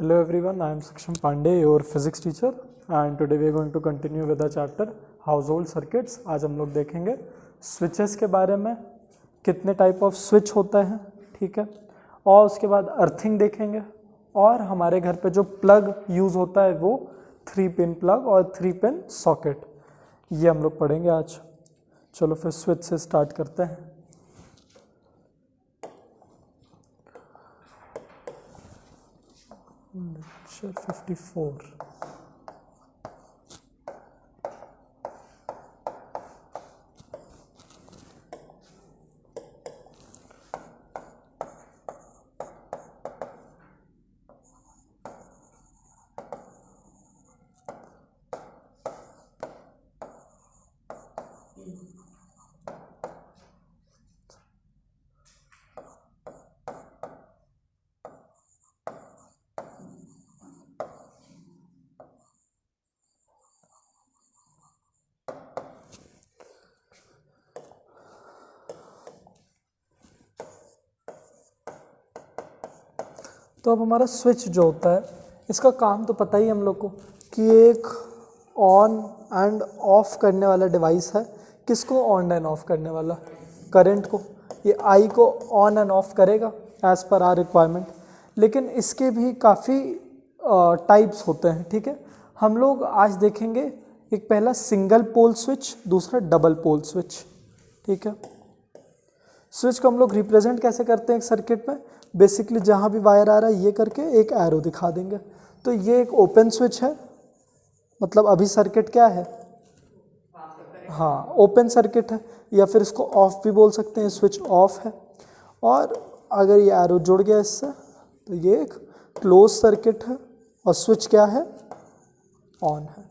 Hello everyone, I am Saksham Pandey, your physics teacher, and today we are going to continue with the chapter household circuits. आज हम लोग देखेंगे switches के बारे में, कितने टाइप ऑफ स्विच होता है, ठीक है, और उसके बाद अर्थिंग देखेंगे, और हमारे घर पे जो प्लग यूज़ होता है वो 3 पिन प्लग और 3 पिन सॉकेट, ये हम लोग पढ़ेंगे आज। चलो फिर स्विच से स्टार्ट करते हैं। Lecture 54. तो अब हमारा स्विच जो होता है इसका काम तो पता ही हम लोग को कि एक ऑन एंड ऑफ करने वाला डिवाइस है। किसको ऑन एंड ऑफ करने वाला? करंट को। ये आई को ऑन एंड ऑफ करेगा एज पर आर रिक्वायरमेंट। लेकिन इसके भी काफ़ी टाइप्स होते हैं, ठीक है। हम लोग आज देखेंगे एक पहला सिंगल पोल स्विच, दूसरा डबल पोल स्विच, ठीक है। स्विच को हम लोग रिप्रेजेंट कैसे करते हैं एक सर्किट में? बेसिकली जहाँ भी वायर आ रहा है ये करके एक एरो दिखा देंगे। तो ये एक ओपन स्विच है, मतलब अभी सर्किट क्या है? हाँ, ओपन सर्किट है, या फिर इसको ऑफ भी बोल सकते हैं, स्विच ऑफ है। और अगर ये एरो जुड़ गया इससे तो ये एक क्लोज सर्किट है और स्विच क्या है? ऑन है,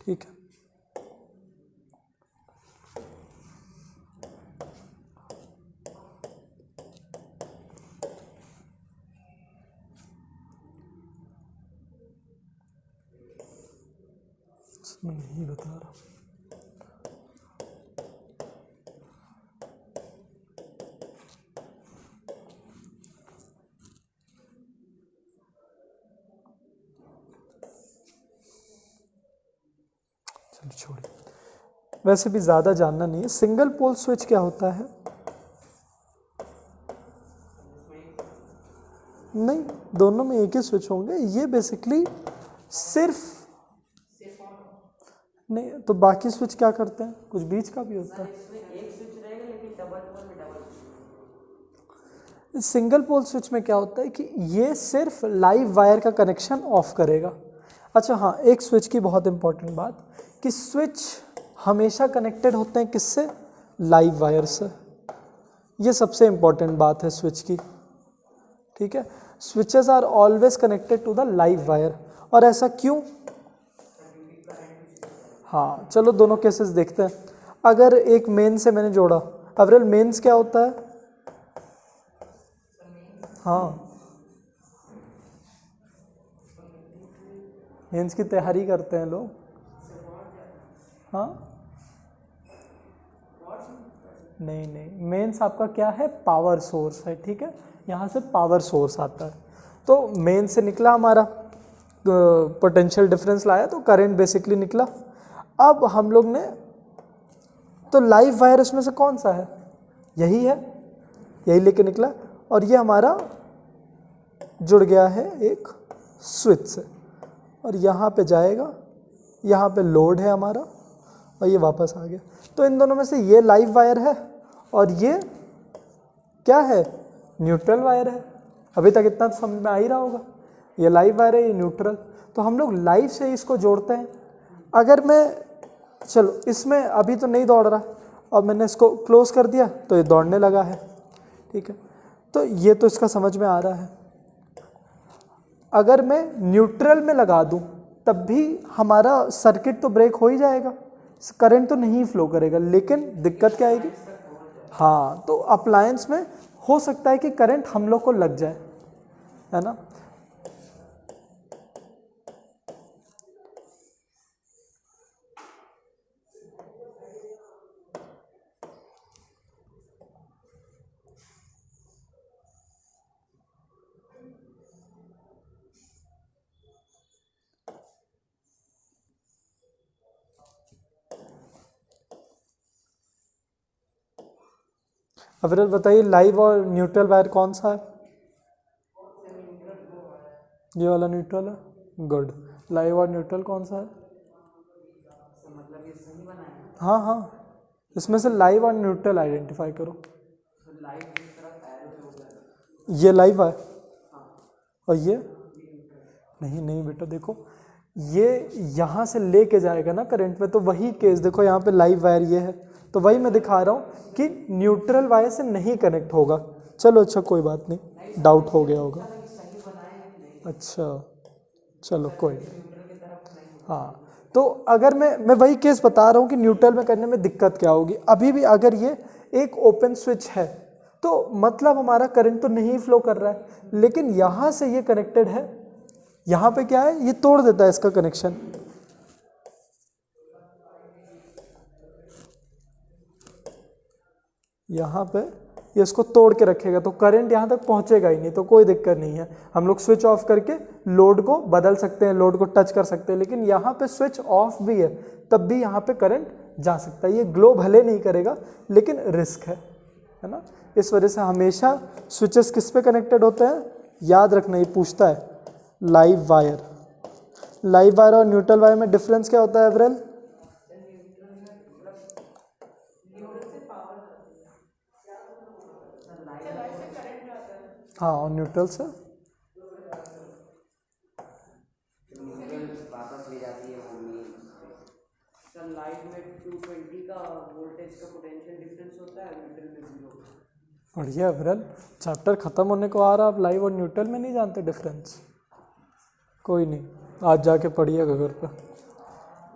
ठीक है। मैं नहीं बता रहा। चलो छोड़िए, वैसे भी ज़्यादा जानना नहीं है। सिंगल पोल स्विच क्या होता है? नहीं, दोनों में एक ही स्विच होंगे। ये बेसिकली सिर्फ नहीं, तो बाकी स्विच क्या करते हैं? कुछ बीच का भी होता है। एक स्विच रहेगा लेकिन डबल पोल में डबल। सिंगल पोल स्विच में क्या होता है कि ये सिर्फ लाइव वायर का कनेक्शन ऑफ करेगा। अच्छा हाँ, एक स्विच की बहुत इंपॉर्टेंट बात कि स्विच हमेशा कनेक्टेड होते हैं किससे? लाइव वायर से। ये सबसे इंपॉर्टेंट बात है स्विच की, ठीक है। Switches are always connected to the live wire. और ऐसा क्यों? हाँ, चलो दोनों केसेस देखते हैं। अगर एक मेन से मैंने जोड़ा, अवरल मेंस क्या होता है? हाँ, मेंस की तैयारी करते हैं लोग। हाँ, नहीं नहीं, मेंस आपका क्या है? पावर सोर्स है, ठीक है। यहाँ से पावर सोर्स आता है। तो मेन से निकला हमारा पोटेंशियल डिफरेंस लाया तो करंट बेसिकली निकला। अब हम लोग ने तो लाइव वायर इसमें से कौन सा है? यही है, यही लेके निकला। और ये हमारा जुड़ गया है एक स्विच से, और यहाँ पे जाएगा, यहाँ पे लोड है हमारा, और ये वापस आ गया। तो इन दोनों में से ये लाइव वायर है और ये क्या है? न्यूट्रल वायर है। अभी तक इतना तो समझ में आ ही रहा होगा। ये लाइव वायर है, ये न्यूट्रल। तो हम लोग लाइव से इसको जोड़ते हैं। अगर मैं, चलो इसमें अभी तो नहीं दौड़ रहा और मैंने इसको क्लोज कर दिया तो ये दौड़ने लगा है, ठीक है। तो ये तो इसका समझ में आ रहा है। अगर मैं न्यूट्रल में लगा दूं तब भी हमारा सर्किट तो ब्रेक हो ही जाएगा, करंट तो नहीं फ्लो करेगा। लेकिन दिक्कत क्या आएगी? हाँ, तो अप्लायंस में हो सकता है कि करंट हम लोग को लग जाए, है ना। अविरल बताइए लाइव और न्यूट्रल वायर कौन सा है? ये वाला न्यूट्रल है, गुड। लाइव और न्यूट्रल कौन सा है? मतलब ये सही बनाया हाँ हाँ, इसमें से लाइव और न्यूट्रल आइडेंटिफाई करो। तो लाइव की तरफ एरो से होगा। ये लाइव है और ये नहीं, नहीं बेटा देखो, ये यहाँ से लेके जाएगा ना करंट में, तो वही केस देखो यहाँ पे लाइव वायर ये है, तो वही मैं दिखा रहा हूँ कि न्यूट्रल वायर से नहीं कनेक्ट होगा। चलो अच्छा कोई बात नहीं, डाउट हो गया होगा। अच्छा चलो कोई नहीं। हाँ तो अगर मैं वही केस बता रहा हूँ कि न्यूट्रल में करने में दिक्कत क्या होगी। अभी भी अगर ये एक ओपन स्विच है तो मतलब हमारा करंट तो नहीं फ्लो कर रहा है, लेकिन यहाँ से ये कनेक्टेड है, यहाँ पे क्या है, ये तोड़ देता है इसका कनेक्शन। यहाँ पे ये इसको तोड़ के रखेगा तो करंट यहाँ तक पहुँचेगा ही नहीं, तो कोई दिक्कत नहीं है। हम लोग स्विच ऑफ करके लोड को बदल सकते हैं, लोड को टच कर सकते हैं, लेकिन यहाँ पे स्विच ऑफ भी है तब भी यहाँ पे करंट जा सकता है। ये ग्लो भले नहीं करेगा लेकिन रिस्क है ना। इस वजह से हमेशा स्विचेस किस पे कनेक्टेड होते हैं, याद रखना, ये पूछता है लाइव वायर। लाइव वायर और न्यूट्रल वायर में डिफरेंस क्या होता है एवरेल? हाँ और न्यूट्रल से वापस ले जाती है वो मेन। सर लाइट में 220 का वोल्टेज का पोटेंशियल डिफरेंस होता है, न्यूट्रल में 0। बढ़िया एवरेल, चैप्टर खत्म होने को आ रहा, आप लाइव और न्यूट्रल में नहीं जानते डिफरेंस? कोई नहीं, आज जाके पढ़िएगा घर पर।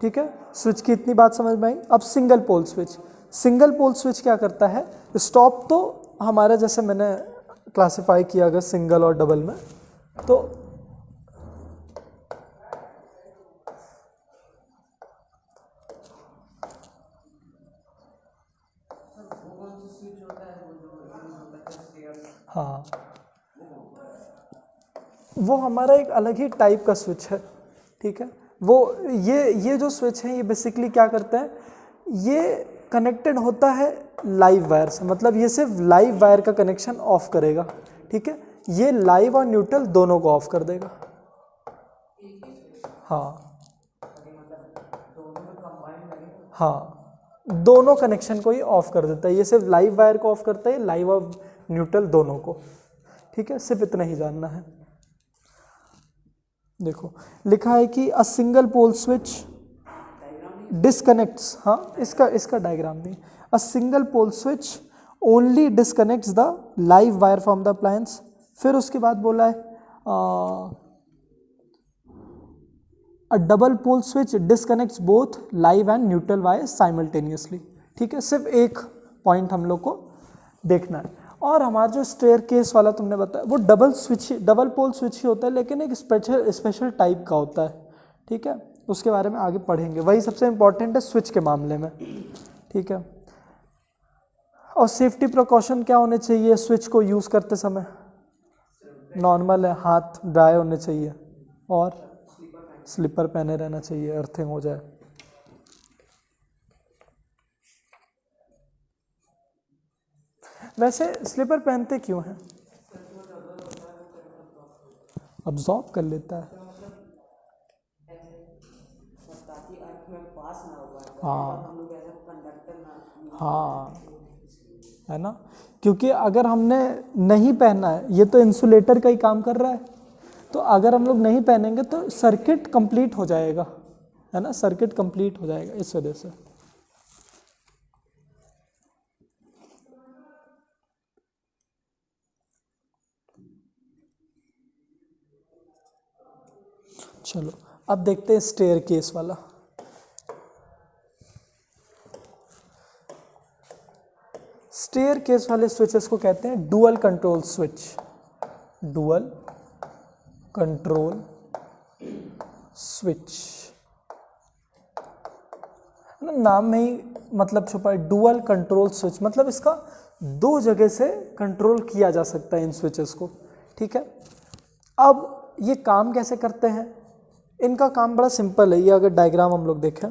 ठीक है, स्विच की इतनी बात समझ में आई। अब single pole switch. Single pole switch क्या करता है, स्टॉप तो हमारा जैसे मैंने क्लासिफाई किया अगर सिंगल और डबल में, तो हाँ वो हमारा एक अलग ही टाइप का स्विच है। ठीक है, वो ये जो स्विच है ये बेसिकली क्या करता है, ये कनेक्टेड होता है लाइव वायर से, मतलब ये सिर्फ लाइव वायर का कनेक्शन ऑफ करेगा। ठीक है, ये लाइव और न्यूट्रल दोनों को ऑफ कर देगा। हाँ हाँ, दोनों कनेक्शन को ही ऑफ कर देता है। ये सिर्फ लाइव वायर को ऑफ करता है, लाइव और न्यूट्रल दोनों को। ठीक है, सिर्फ इतना ही जानना है। देखो लिखा है कि a single pole switch disconnects, हाँ इसका डायग्राम नहीं, a single pole switch only disconnects the live wire from the appliance. फिर उसके बाद बोला है a double pole switch disconnects both live and neutral wire simultaneously. ठीक है, सिर्फ एक पॉइंट हम लोग को देखना है। और हमारा जो स्टेयर केस वाला तुमने बताया वो डबल पोल स्विच ही होता है, लेकिन एक स्पेशल टाइप का होता है। ठीक है, उसके बारे में आगे पढ़ेंगे, वही सबसे इंपॉर्टेंट है स्विच के मामले में। ठीक है, और सेफ्टी प्रिकॉशन क्या होने चाहिए स्विच को यूज़ करते समय? नॉर्मल है, हाथ ड्राई होने चाहिए और स्लीपर पहने रहना चाहिए, अर्थिंग हो जाए। वैसे स्लीपर पहनते क्यों हैं? अब्जॉर्ब कर लेता है। हाँ है ना, क्योंकि अगर हमने नहीं पहना है, ये तो इंसुलेटर का ही काम कर रहा है, तो अगर हम लोग नहीं पहनेंगे तो सर्किट कंप्लीट हो जाएगा, है ना, सर्किट कंप्लीट हो जाएगा इस वजह से। चलो अब देखते हैं स्टेयर केस वाला। स्टेयर केस वाले स्विचेस को कहते हैं dual control switch. Dual control switch, नाम में ही मतलब छुपा है, डुअल कंट्रोल स्विच, मतलब इसका दो जगह से कंट्रोल किया जा सकता है इन स्विचेस को। ठीक है, अब ये काम कैसे करते हैं? इनका काम बड़ा सिंपल है। ये अगर डायग्राम हम लोग देखें,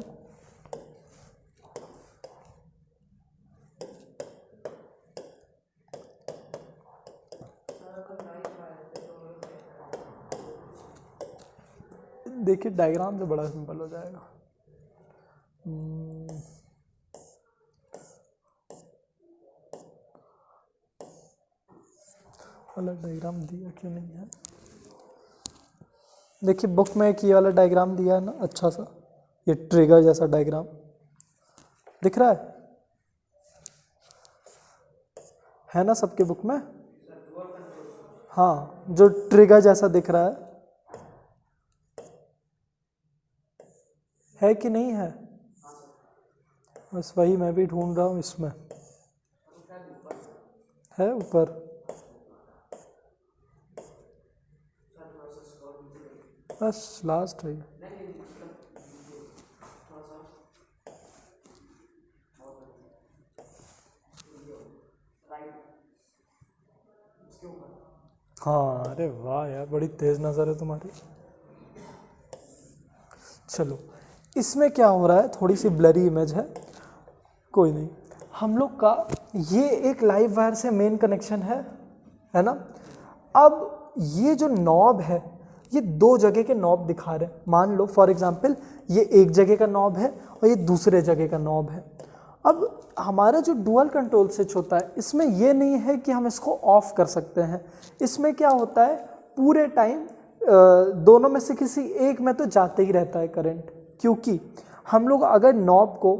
देखिए डायग्राम से बड़ा सिंपल हो जाएगा। अलग डायग्राम दिया क्यों नहीं है? देखिए बुक में एक ये वाला डायग्राम दिया है ना, अच्छा सा, ये ट्रिगर जैसा डायग्राम दिख रहा है ना सबके बुक में? हाँ, जो ट्रिगर जैसा दिख रहा है कि नहीं है? बस वही मैं भी ढूंढ रहा हूँ, इसमें है ऊपर। बस लास्ट है। हाँ, अरे वाह यार, बड़ी तेज नज़र है तुम्हारी। चलो, इसमें क्या हो रहा है, थोड़ी सी ब्लरी इमेज है, कोई नहीं। हम लोग का ये एक लाइव वायर से मेन कनेक्शन है ना। अब ये जो नॉब है, ये दो जगह के नॉब दिखा रहे हैं। मान लो फॉर एग्जांपल ये एक जगह का नॉब है और ये दूसरे जगह का नॉब है। अब हमारा जो डुअल कंट्रोल स्विच होता है, इसमें ये नहीं है कि हम इसको ऑफ कर सकते हैं। इसमें क्या होता है, पूरे टाइम दोनों में से किसी एक में तो जाते ही रहता है करंट, क्योंकि हम लोग अगर नॉब को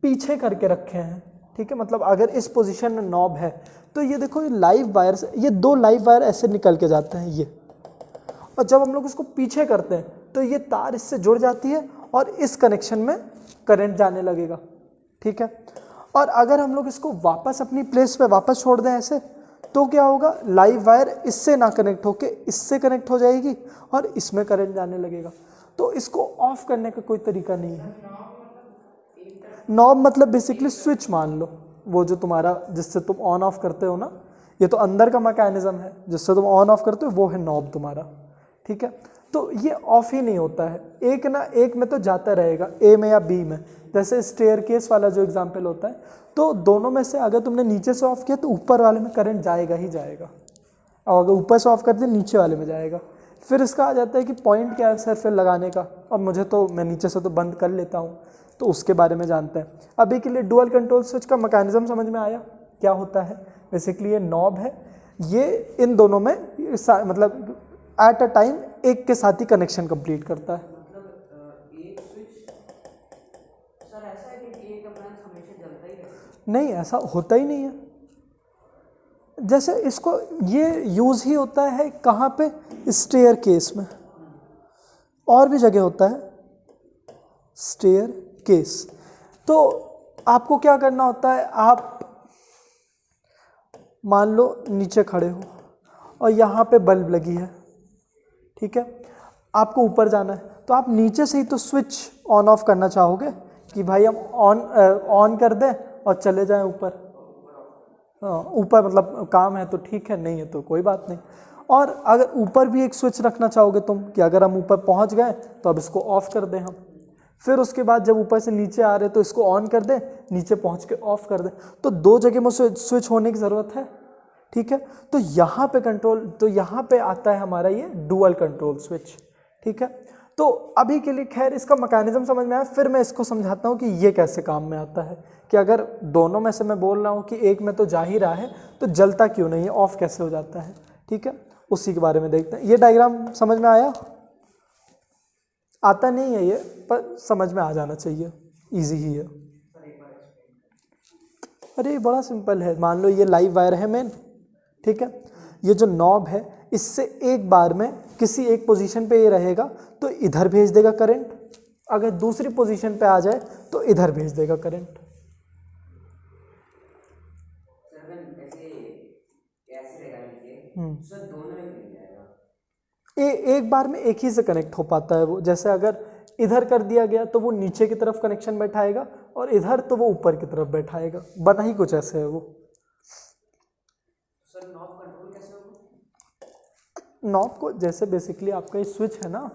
पीछे करके रखे हैं, ठीक है, मतलब अगर इस पोजीशन में नॉब है तो ये देखो, ये लाइव वायर, ये दो लाइव वायर ऐसे निकल के जाते हैं ये, और जब हम लोग इसको पीछे करते हैं तो ये तार इससे जुड़ जाती है और इस कनेक्शन में करंट जाने लगेगा, ठीक है। और अगर हम लोग इसको वापस अपनी प्लेस पे वापस छोड़ दें ऐसे, तो क्या होगा, लाइव वायर इससे ना कनेक्ट होके इससे कनेक्ट हो जाएगी और इसमें करंट जाने लगेगा। तो इसको ऑफ करने का कोई तरीका नहीं है। नॉब मतलब बेसिकली स्विच मान लो, वो जो तुम्हारा जिससे तुम ऑन ऑफ करते हो ना, ये तो अंदर का मैकेनिज्म है जिससे तुम ऑन ऑफ करते हो, वो है नॉब तुम्हारा, ठीक है। तो ये ऑफ ही नहीं होता है, एक ना एक में तो जाता रहेगा, ए में या बी में। जैसे स्टेयरकेस वाला जो एग्जांपल होता है, तो दोनों में से अगर तुमने नीचे से ऑफ किया तो ऊपर वाले में करंट जाएगा ही जाएगा, और अगर ऊपर से ऑफ कर दिया नीचे वाले में जाएगा। फिर इसका आ जाता है कि पॉइंट क्या है सर फिर लगाने का, और मुझे तो मैं नीचे से तो बंद कर लेता हूँ, तो उसके बारे में जानते हैं। अभी के लिए डुअल कंट्रोल स्विच का मैकेनिज्म समझ में आया क्या होता है। बेसिकली ये नॉब है, ये इन दोनों में मतलब एट अ टाइम एक के साथ ही कनेक्शन कंप्लीट करता है। एक स्विच सर ऐसा है कि एक अप्लायंस हमेशा जलता ही रहता है? नहीं, ऐसा होता ही नहीं है। जैसे इसको ये यूज़ ही होता है कहाँ पे, स्टेयर केस में, और भी जगह होता है स्टेयर केस। तो आपको क्या करना होता है, आप मान लो नीचे खड़े हो और यहाँ पे बल्ब लगी है, ठीक है, आपको ऊपर जाना है, तो आप नीचे से ही तो स्विच ऑन ऑफ करना चाहोगे कि भाई हम ऑन कर दें और चले जाएं ऊपर। हाँ, ऊपर मतलब काम है तो ठीक है, नहीं है तो कोई बात नहीं। और अगर ऊपर भी एक स्विच रखना चाहोगे तुम कि अगर हम ऊपर पहुंच गए तो अब इसको ऑफ कर दें हम, फिर उसके बाद जब ऊपर से नीचे आ रहे तो इसको ऑन कर दें, नीचे पहुंच के ऑफ कर दें। तो दो जगह में स्विच होने की ज़रूरत है, ठीक है। तो यहाँ पे कंट्रोल, तो यहाँ पे आता है हमारा ये डुअल कंट्रोल स्विच, ठीक है। तो अभी के लिए खैर इसका मैकेनिज्म समझ में आया, फिर मैं इसको समझाता हूँ कि ये कैसे काम में आता है, कि अगर दोनों में से मैं बोल रहा हूँ कि एक में तो जा ही रहा है तो जलता क्यों नहीं है, ऑफ कैसे हो जाता है, ठीक है, उसी के बारे में देखते हैं। ये डायग्राम समझ में आया? आता नहीं है ये, पर समझ में आ जाना चाहिए, ईजी ही है। अरे बड़ा सिंपल है, मान लो ये लाइव वायर है मेन, ठीक है, ये जो नॉब है इससे एक बार में किसी एक पोजीशन पे ये रहेगा तो इधर भेज देगा करंट, अगर दूसरी पोजीशन पे आ जाए तो इधर भेज देगा करंट। एक बार में एक ही से कनेक्ट हो पाता है वो। जैसे अगर इधर कर दिया गया तो वो नीचे की तरफ कनेक्शन बैठाएगा और इधर तो वो ऊपर की तरफ बैठाएगा, बना ही कुछ ऐसे है वो। सर नॉब कंट्रोल कैसे होगा? नॉब को जैसे बेसिकली आपका ये स्विच है ना,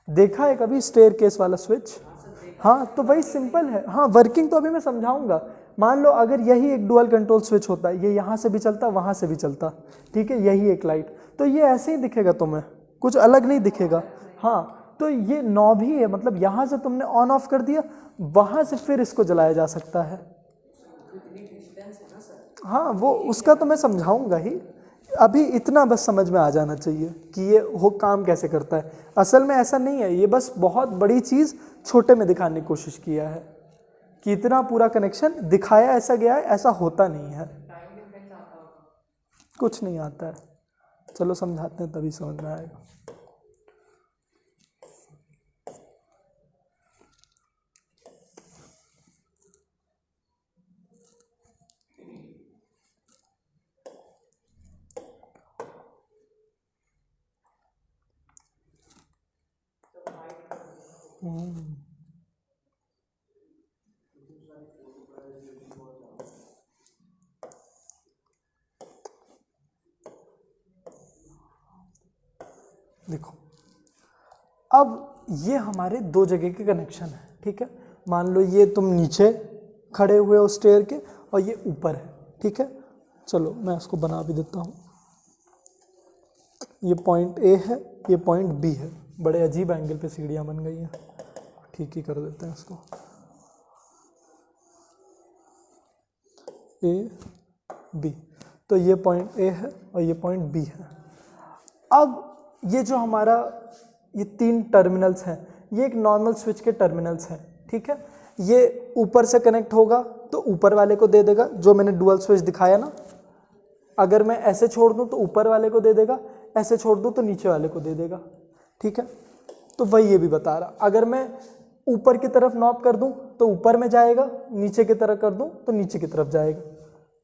देखा है कभी स्टेयर केस वाला स्विच? हाँ, तो वही सिंपल है। हाँ, वर्किंग तो अभी मैं समझाऊंगा। मान लो अगर यही एक डुअल कंट्रोल स्विच होता है, ये यहाँ से भी चलता वहाँ से भी चलता, ठीक है, यही एक लाइट, तो ये ऐसे ही दिखेगा तुम्हें, कुछ अलग नहीं दिखेगा। हाँ, तो ये नॉब ही है, मतलब यहाँ से तुमने ऑन ऑफ कर दिया, वहाँ से फिर इसको जलाया जा सकता है। हाँ वो उसका तो मैं समझाऊंगा ही, अभी इतना बस समझ में आ जाना चाहिए कि ये हो काम कैसे करता है। असल में ऐसा नहीं है, ये बस बहुत बड़ी चीज़ छोटे में दिखाने की कोशिश किया है कि इतना पूरा कनेक्शन दिखाया ऐसा गया है, ऐसा होता नहीं है, कुछ नहीं आता है। चलो समझाते हैं तभी समझ में आएगा। देखो अब ये हमारे दो जगह के कनेक्शन है, ठीक है। मान लो ये तुम नीचे खड़े हुए हो स्टेयर के और ये ऊपर है, ठीक है। चलो मैं उसको बना भी देता हूँ। ये पॉइंट ए है, ये पॉइंट बी है। बड़े अजीब एंगल पे सीढ़ियाँ बन गई हैं, ठीक ही कर देते हैं इसको। ए बी, तो ये पॉइंट ए है और ये पॉइंट बी है। अब ये जो हमारा ये तीन टर्मिनल्स हैं, ये एक नॉर्मल स्विच के टर्मिनल्स हैं, ठीक है। ये ऊपर से कनेक्ट होगा तो ऊपर वाले को दे देगा, जो मैंने डुअल स्विच दिखाया ना। अगर मैं ऐसे छोड़ दूं तो ऊपर वाले को दे देगा, ऐसे छोड़ दूं तो नीचे वाले को दे देगा, ठीक है। तो वही ये भी बता रहा, अगर मैं ऊपर की तरफ नॉब कर दूं तो ऊपर में जाएगा, नीचे की तरफ कर दूं तो नीचे की तरफ जाएगा,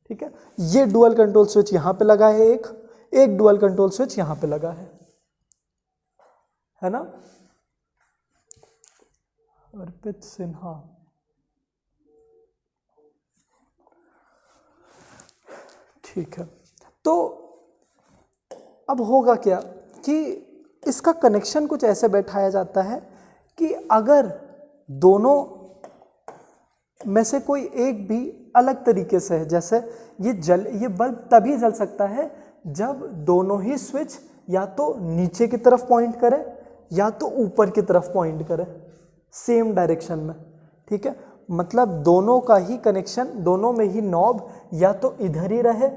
ठीक है। ये डुअल कंट्रोल स्विच यहाँ पे लगा है, एक डुअल कंट्रोल स्विच यहाँ पे लगा है ना। अर्पित सिन्हा, ठीक है। तो अब होगा क्या कि इसका कनेक्शन कुछ ऐसे बैठाया जाता है कि अगर दोनों में से कोई एक भी अलग तरीके से है, जैसे ये बल्ब तभी जल सकता है जब दोनों ही स्विच या तो नीचे की तरफ पॉइंट करे या तो ऊपर की तरफ पॉइंट करे, सेम डायरेक्शन में, ठीक है। मतलब दोनों का ही कनेक्शन, दोनों में ही नॉब या तो इधर ही रहे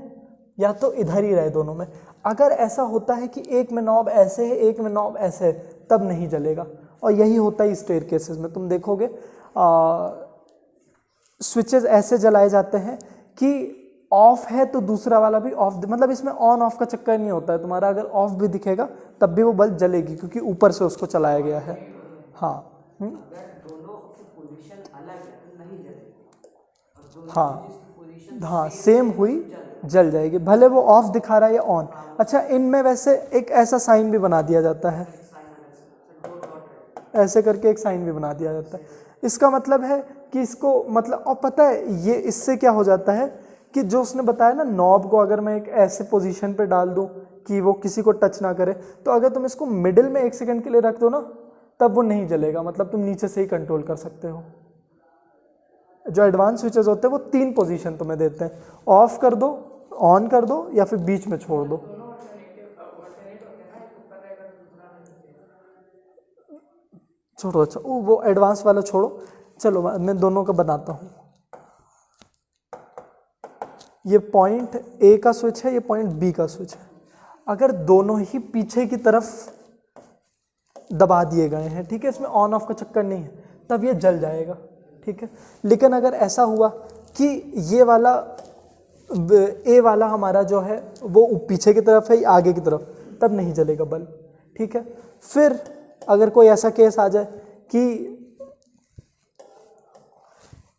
या तो इधर ही रहे, दोनों में। अगर ऐसा होता है कि एक में नॉब ऐसे है, एक में नॉब ऐसे है, तब नहीं जलेगा। और यही होता है स्टेयर केसेस में, तुम देखोगे स्विचेस ऐसे जलाए जाते हैं कि ऑफ है तो दूसरा वाला भी ऑफ, मतलब इसमें ऑन ऑफ का चक्कर नहीं होता है तुम्हारा। अगर ऑफ भी दिखेगा तब भी वो बल्ब जलेगी, क्योंकि ऊपर से उसको चलाया गया है। हाँ अगर दोनों की पोजीशन अलग है तो नहीं जलेगी, हाँ हाँ, सेम हुई जल जाएगी, भले वो ऑफ दिखा रहा है या ऑन। अच्छा, इनमें वैसे एक ऐसा साइन भी बना दिया जाता है, ऐसे करके एक साइन भी बना दिया जाता है। इसका मतलब है कि इसको मतलब, और पता है ये इससे क्या हो जाता है कि जो उसने बताया ना, नॉब को अगर मैं एक ऐसे पोजीशन पे डाल दूं कि वो किसी को टच ना करे, तो अगर तुम इसको मिडिल में 1 सेकंड के लिए रख दो ना, तब वो नहीं जलेगा। मतलब तुम नीचे से ही कंट्रोल कर सकते हो। जो एडवांस स्विचेस होते हैं वो 3 पोजीशन तुम्हें देते हैं, ऑफ कर दो, ऑन कर दो या फिर बीच में छोड़ दो। छोड़ो, अच्छा वो एडवांस वाला छोड़ो, चलो मैं दोनों का बनाता हूँ। ये पॉइंट ए का स्विच है, ये पॉइंट बी का स्विच है। अगर दोनों ही पीछे की तरफ दबा दिए गए हैं, ठीक है, इसमें ऑन ऑफ का चक्कर नहीं है, तब ये जल जाएगा, ठीक है। लेकिन अगर ऐसा हुआ कि ये वाला ए वाला हमारा जो है वो पीछे की तरफ है, आगे की तरफ, तब नहीं जलेगा बल्ब, ठीक है। फिर अगर कोई ऐसा केस आ जाए कि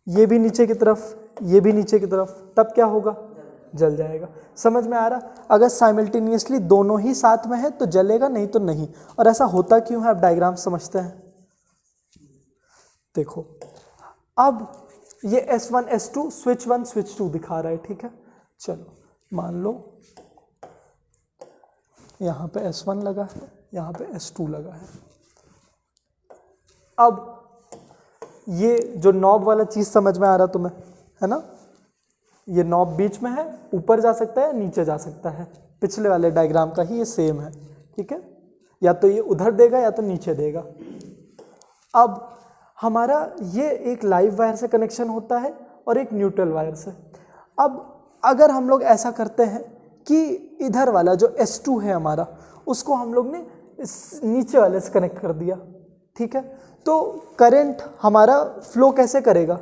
ये भी नीचे की तरफ, ये भी नीचे की तरफ, तब क्या होगा? जल जाएगा। समझ में आ रहा? अगर साइमल्टेनियसली दोनों ही साथ में है तो जलेगा, नहीं तो नहीं। और ऐसा होता क्यों है, आप डायग्राम समझते हैं। देखो अब ये S1 S2 स्विच 1 स्विच 2 दिखा रहा है, ठीक है। चलो मान लो यहाँ पे S1 लगा है, यहाँ पे S2 लगा है। अब ये जो नॉब वाला चीज समझ में आ रहा तुम्हें, है ना? ये नॉब बीच में है, ऊपर जा सकता है, नीचे जा सकता है। पिछले वाले डायग्राम का ही ये सेम है, ठीक है। या तो ये उधर देगा या तो नीचे देगा। अब हमारा ये एक लाइव वायर से कनेक्शन होता है और एक न्यूट्रल वायर से। अब अगर हम लोग ऐसा करते हैं कि इधर वाला जो S2 है हमारा, उसको हम लोग ने इस नीचे वाले से कनेक्ट कर दिया, ठीक है, तो करंट हमारा फ्लो कैसे करेगा?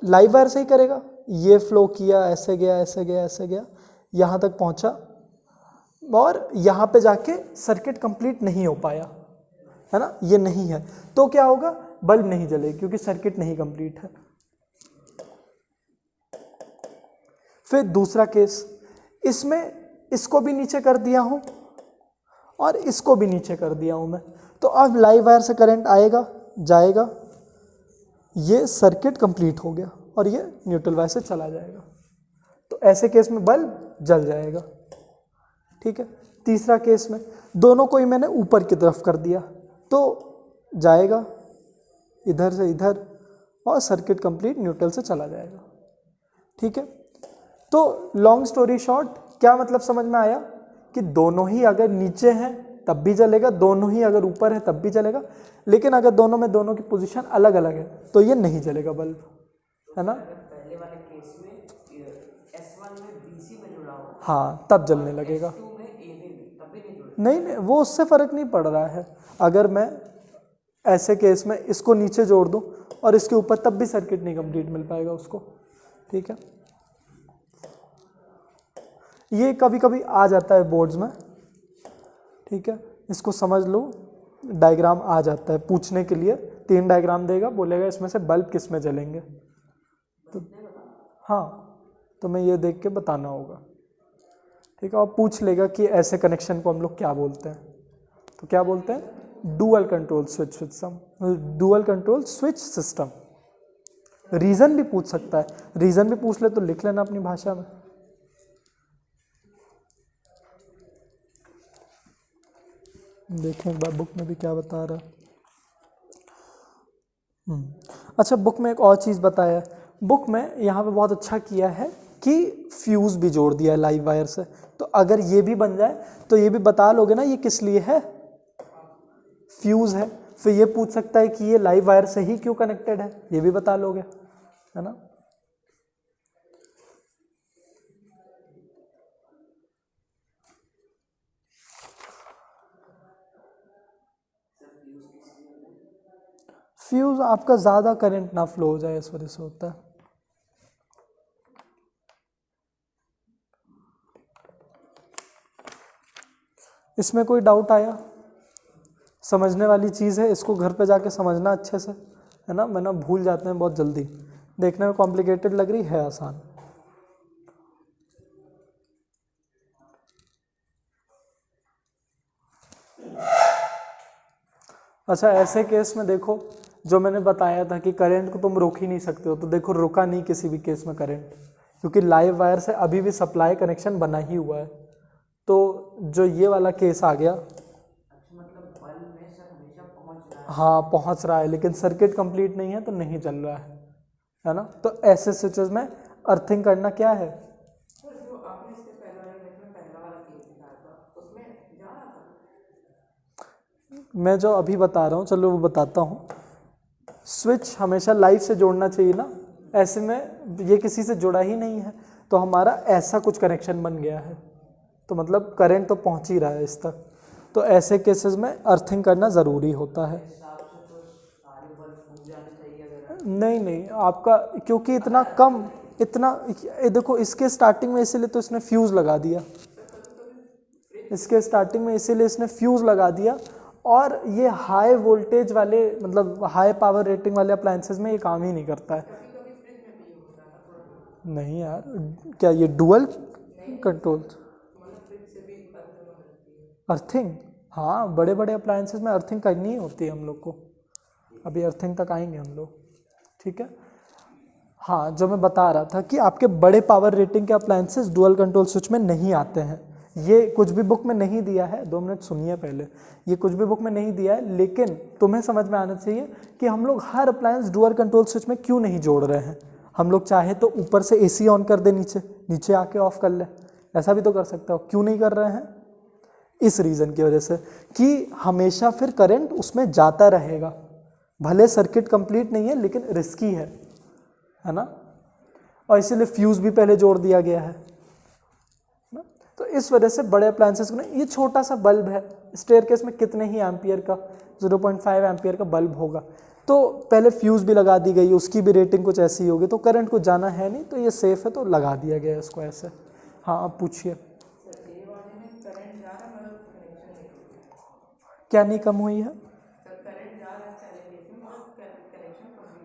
लाइव वायर से ही करेगा। ये फ्लो किया, ऐसे गया ऐसे गया ऐसे गया, यहाँ तक पहुँचा और यहाँ पे जाके सर्किट कंप्लीट नहीं हो पाया, है ना, ये नहीं है, तो क्या होगा? बल्ब नहीं जलेगी क्योंकि सर्किट नहीं कंप्लीट है। फिर दूसरा केस, इसमें इसको भी नीचे कर दिया हूँ और इसको भी नीचे कर दिया हूँ मैं, तो अब लाइव वायर से करंट आएगा जाएगा, ये सर्किट कंप्लीट हो गया और ये न्यूट्रल वायर से चला जाएगा, तो ऐसे केस में बल्ब जल जाएगा, ठीक है। तीसरा केस में दोनों को ही मैंने ऊपर की तरफ कर दिया, तो जाएगा इधर से इधर और सर्किट कंप्लीट न्यूट्रल से चला जाएगा, ठीक है। तो लॉन्ग स्टोरी शॉर्ट, क्या मतलब समझ में आया कि दोनों ही अगर नीचे हैं तब भी जलेगा, दोनों ही अगर ऊपर है तब भी जलेगा, लेकिन अगर दोनों में दोनों की पोजीशन अलग अलग है तो ये नहीं जलेगा बल्ब, है ना। पहले वाले केस में S1 में BC में जुड़ा हो, हाँ, तब जलने लगेगा। S2 में AB में, तब भी नहीं जुड़ा। नहीं, वो उससे फ़र्क नहीं पड़ रहा है। अगर मैं ऐसे केस में इसको नीचे जोड़ दूं और इसके ऊपर, तब भी सर्किट नहीं कंप्लीट मिल पाएगा उसको, ठीक है। ये कभी कभी आ जाता है बोर्ड्स में, ठीक है, इसको समझ लो, डायग्राम आ जाता है पूछने के लिए। 3 डायग्राम देगा, बोलेगा इसमें से बल्ब किस में जलेंगे, तो हाँ, तो मैं ये देख के बताना होगा, ठीक है। और पूछ लेगा कि ऐसे कनेक्शन को हम लोग क्या बोलते हैं, तो क्या बोलते हैं? Dual control switch system, dual control switch system. Reason भी पूछ सकता है, रीज़न भी पूछ ले तो लिख लेना अपनी भाषा में। देखें एक बार बुक में भी क्या बता रहा है। अच्छा, बुक में एक और चीज़ बताया है, बुक में यहाँ पे बहुत अच्छा किया है कि फ्यूज़ भी जोड़ दिया है लाइव वायर से, तो अगर ये भी बन जाए तो ये भी बता लोगे ना ये किस लिए है, फ्यूज़ है। फिर ये पूछ सकता है कि ये लाइव वायर से ही क्यों कनेक्टेड है, ये भी बता लोगे, है ना। फ्यूज़ आपका ज़्यादा करंट ना फ्लो हो जाए, इस वजह से होता है। इसमें कोई डाउट आया? समझने वाली चीज़ है, इसको घर पे जाके समझना अच्छे से, है ना, वरना भूल जाते हैं बहुत जल्दी। देखने में कॉम्प्लिकेटेड लग रही है, आसान। अच्छा, ऐसे केस में देखो, जो मैंने बताया था कि करंट को तुम रोक ही नहीं सकते हो, तो देखो रुका नहीं किसी भी केस में करंट, क्योंकि लाइव वायर से अभी भी सप्लाई कनेक्शन बना ही हुआ है। तो जो ये वाला केस आ गया, मतलब बल्ब में सर हमेशा पहुंच रहा है। हाँ पहुंच रहा है, लेकिन सर्किट कंप्लीट नहीं है तो नहीं चल रहा है ना। तो ऐसे स्विचेस में अर्थिंग करना क्या है, सर जो आपने इसके पहला वाला केस दिखाया था उसमें जा रहा था। मैं जो अभी बता रहा हूँ, चलो वो बताता हूँ। स्विच हमेशा लाइव से जोड़ना चाहिए ना, ऐसे में ये किसी से जुड़ा ही नहीं है, तो हमारा ऐसा कुछ कनेक्शन बन गया है, तो मतलब करंट तो पहुंच ही रहा है इस तक। तो ऐसे केसेस में अर्थिंग करना ज़रूरी होता है। नहीं, आपका क्योंकि इतना कम, इतना देखो, इसके स्टार्टिंग में इसीलिए तो इसने फ्यूज़ लगा दिया, इसके स्टार्टिंग में इसीलिए इसने फ्यूज़ लगा दिया। और ये हाई वोल्टेज वाले, मतलब हाई पावर रेटिंग वाले अप्लायंसेस में ये काम ही नहीं करता है। नहीं यार, क्या ये डुअल कंट्रोल अर्थिंग? हाँ, बड़े बड़े अप्लायंसेस में अर्थिंग करनी ही होती है हम लोग को, अभी अर्थिंग तक आएंगे हम लोग, ठीक है। हाँ, जो मैं बता रहा था कि आपके बड़े पावर रेटिंग के अप्लायंसेस डुअल कंट्रोल स्विच में नहीं आते हैं। ये कुछ भी बुक में नहीं दिया है, 2 मिनट सुनिए पहले, ये कुछ भी बुक में नहीं दिया है, लेकिन तुम्हें समझ में आना चाहिए कि हम लोग हर अप्लायंस डुअल कंट्रोल स्विच में क्यों नहीं जोड़ रहे हैं। हम लोग चाहे तो ऊपर से AC ऑन कर दे, नीचे आके ऑफ कर ले, ऐसा भी तो कर सकते हो, क्यों नहीं कर रहे हैं? इस रीज़न की वजह से कि हमेशा फिर करंट उसमें जाता रहेगा, भले सर्किट कंप्लीट नहीं है लेकिन रिस्की है ना। और इसीलिए फ्यूज़ भी पहले जोड़ दिया गया है ना। तो इस वजह से बड़े अप्लायंसेस को ये छोटा सा बल्ब है, स्टेयरकेस में कितने ही एम्पियर का 0.5 एम्पियर का बल्ब होगा, तो पहले फ्यूज़ भी लगा दी गई, उसकी भी रेटिंग कुछ ऐसी होगी, तो करंट कुछ जाना है नहीं, तो ये सेफ है, तो लगा दिया गया है इसको ऐसे। हाँ आप पूछिए। क्या नहीं कम हुई है?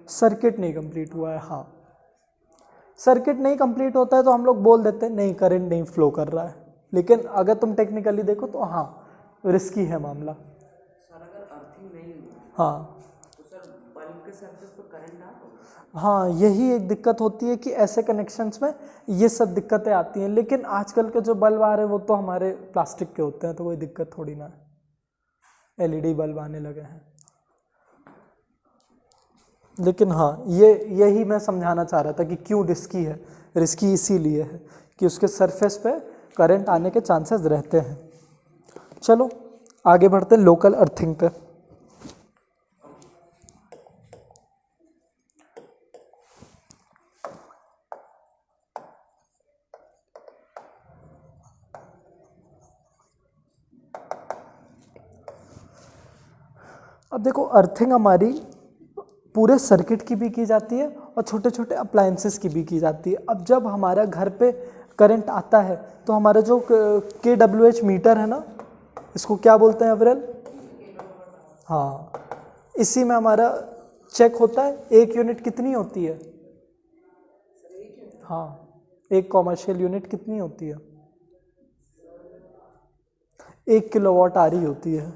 सर्किट नहीं कंप्लीट हुआ है। हाँ सर्किट नहीं कंप्लीट होता है तो हम लोग बोल देते हैं नहीं करंट नहीं फ्लो कर रहा है, लेकिन अगर तुम टेक्निकली देखो तो हाँ रिस्की है मामला। सर अगर अर्थिंग नहीं हुई हाँ तो सर बल्ब के सरफेस पर करंट आ तो हाँ यही एक दिक्कत होती है कि ऐसे कनेक्शंस में ये सब दिक्कतें आती हैं, लेकिन आजकल के जो बल्ब आ रहे हैं वो तो हमारे प्लास्टिक के होते हैं, तो कोई दिक्कत थोड़ी ना है, एलईडी बल्ब आने लगे हैं। लेकिन हाँ यही मैं समझाना चाह रहा था कि क्यों रिस्की है। रिस्की इसीलिए है कि उसके सरफेस पे करंट आने के चांसेस रहते हैं। चलो आगे बढ़ते हैं लोकल अर्थिंग पे। अब देखो अर्थिंग हमारी पूरे सर्किट की भी की जाती है और छोटे छोटे अप्लायंसेस की भी की जाती है। अब जब हमारा घर पे करंट आता है तो हमारा जो KWH मीटर है ना, इसको क्या बोलते हैं अविरल? हाँ इसी में हमारा चेक होता है। एक यूनिट कितनी होती है? हाँ एक कॉमर्शियल यूनिट कितनी होती है? 1 किलोवाट आ रही होती है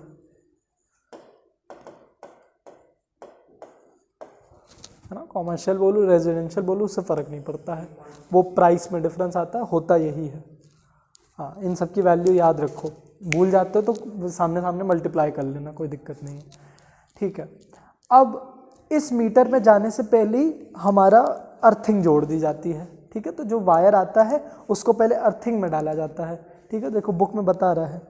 ना। कॉमर्शियल बोलूँ रेजिडेंशियल बोलूँ उससे फ़र्क नहीं पड़ता है, वो प्राइस में डिफरेंस आता है, होता यही है। हाँ इन सब की वैल्यू याद रखो, भूल जाते हो तो सामने सामने मल्टीप्लाई कर लेना, कोई दिक्कत नहीं है, ठीक है। अब इस मीटर में जाने से पहले ही हमारा अर्थिंग जोड़ दी जाती है, ठीक है। तो जो वायर आता है उसको पहले अर्थिंग में डाला जाता है, ठीक है। देखो बुक में बता रहा है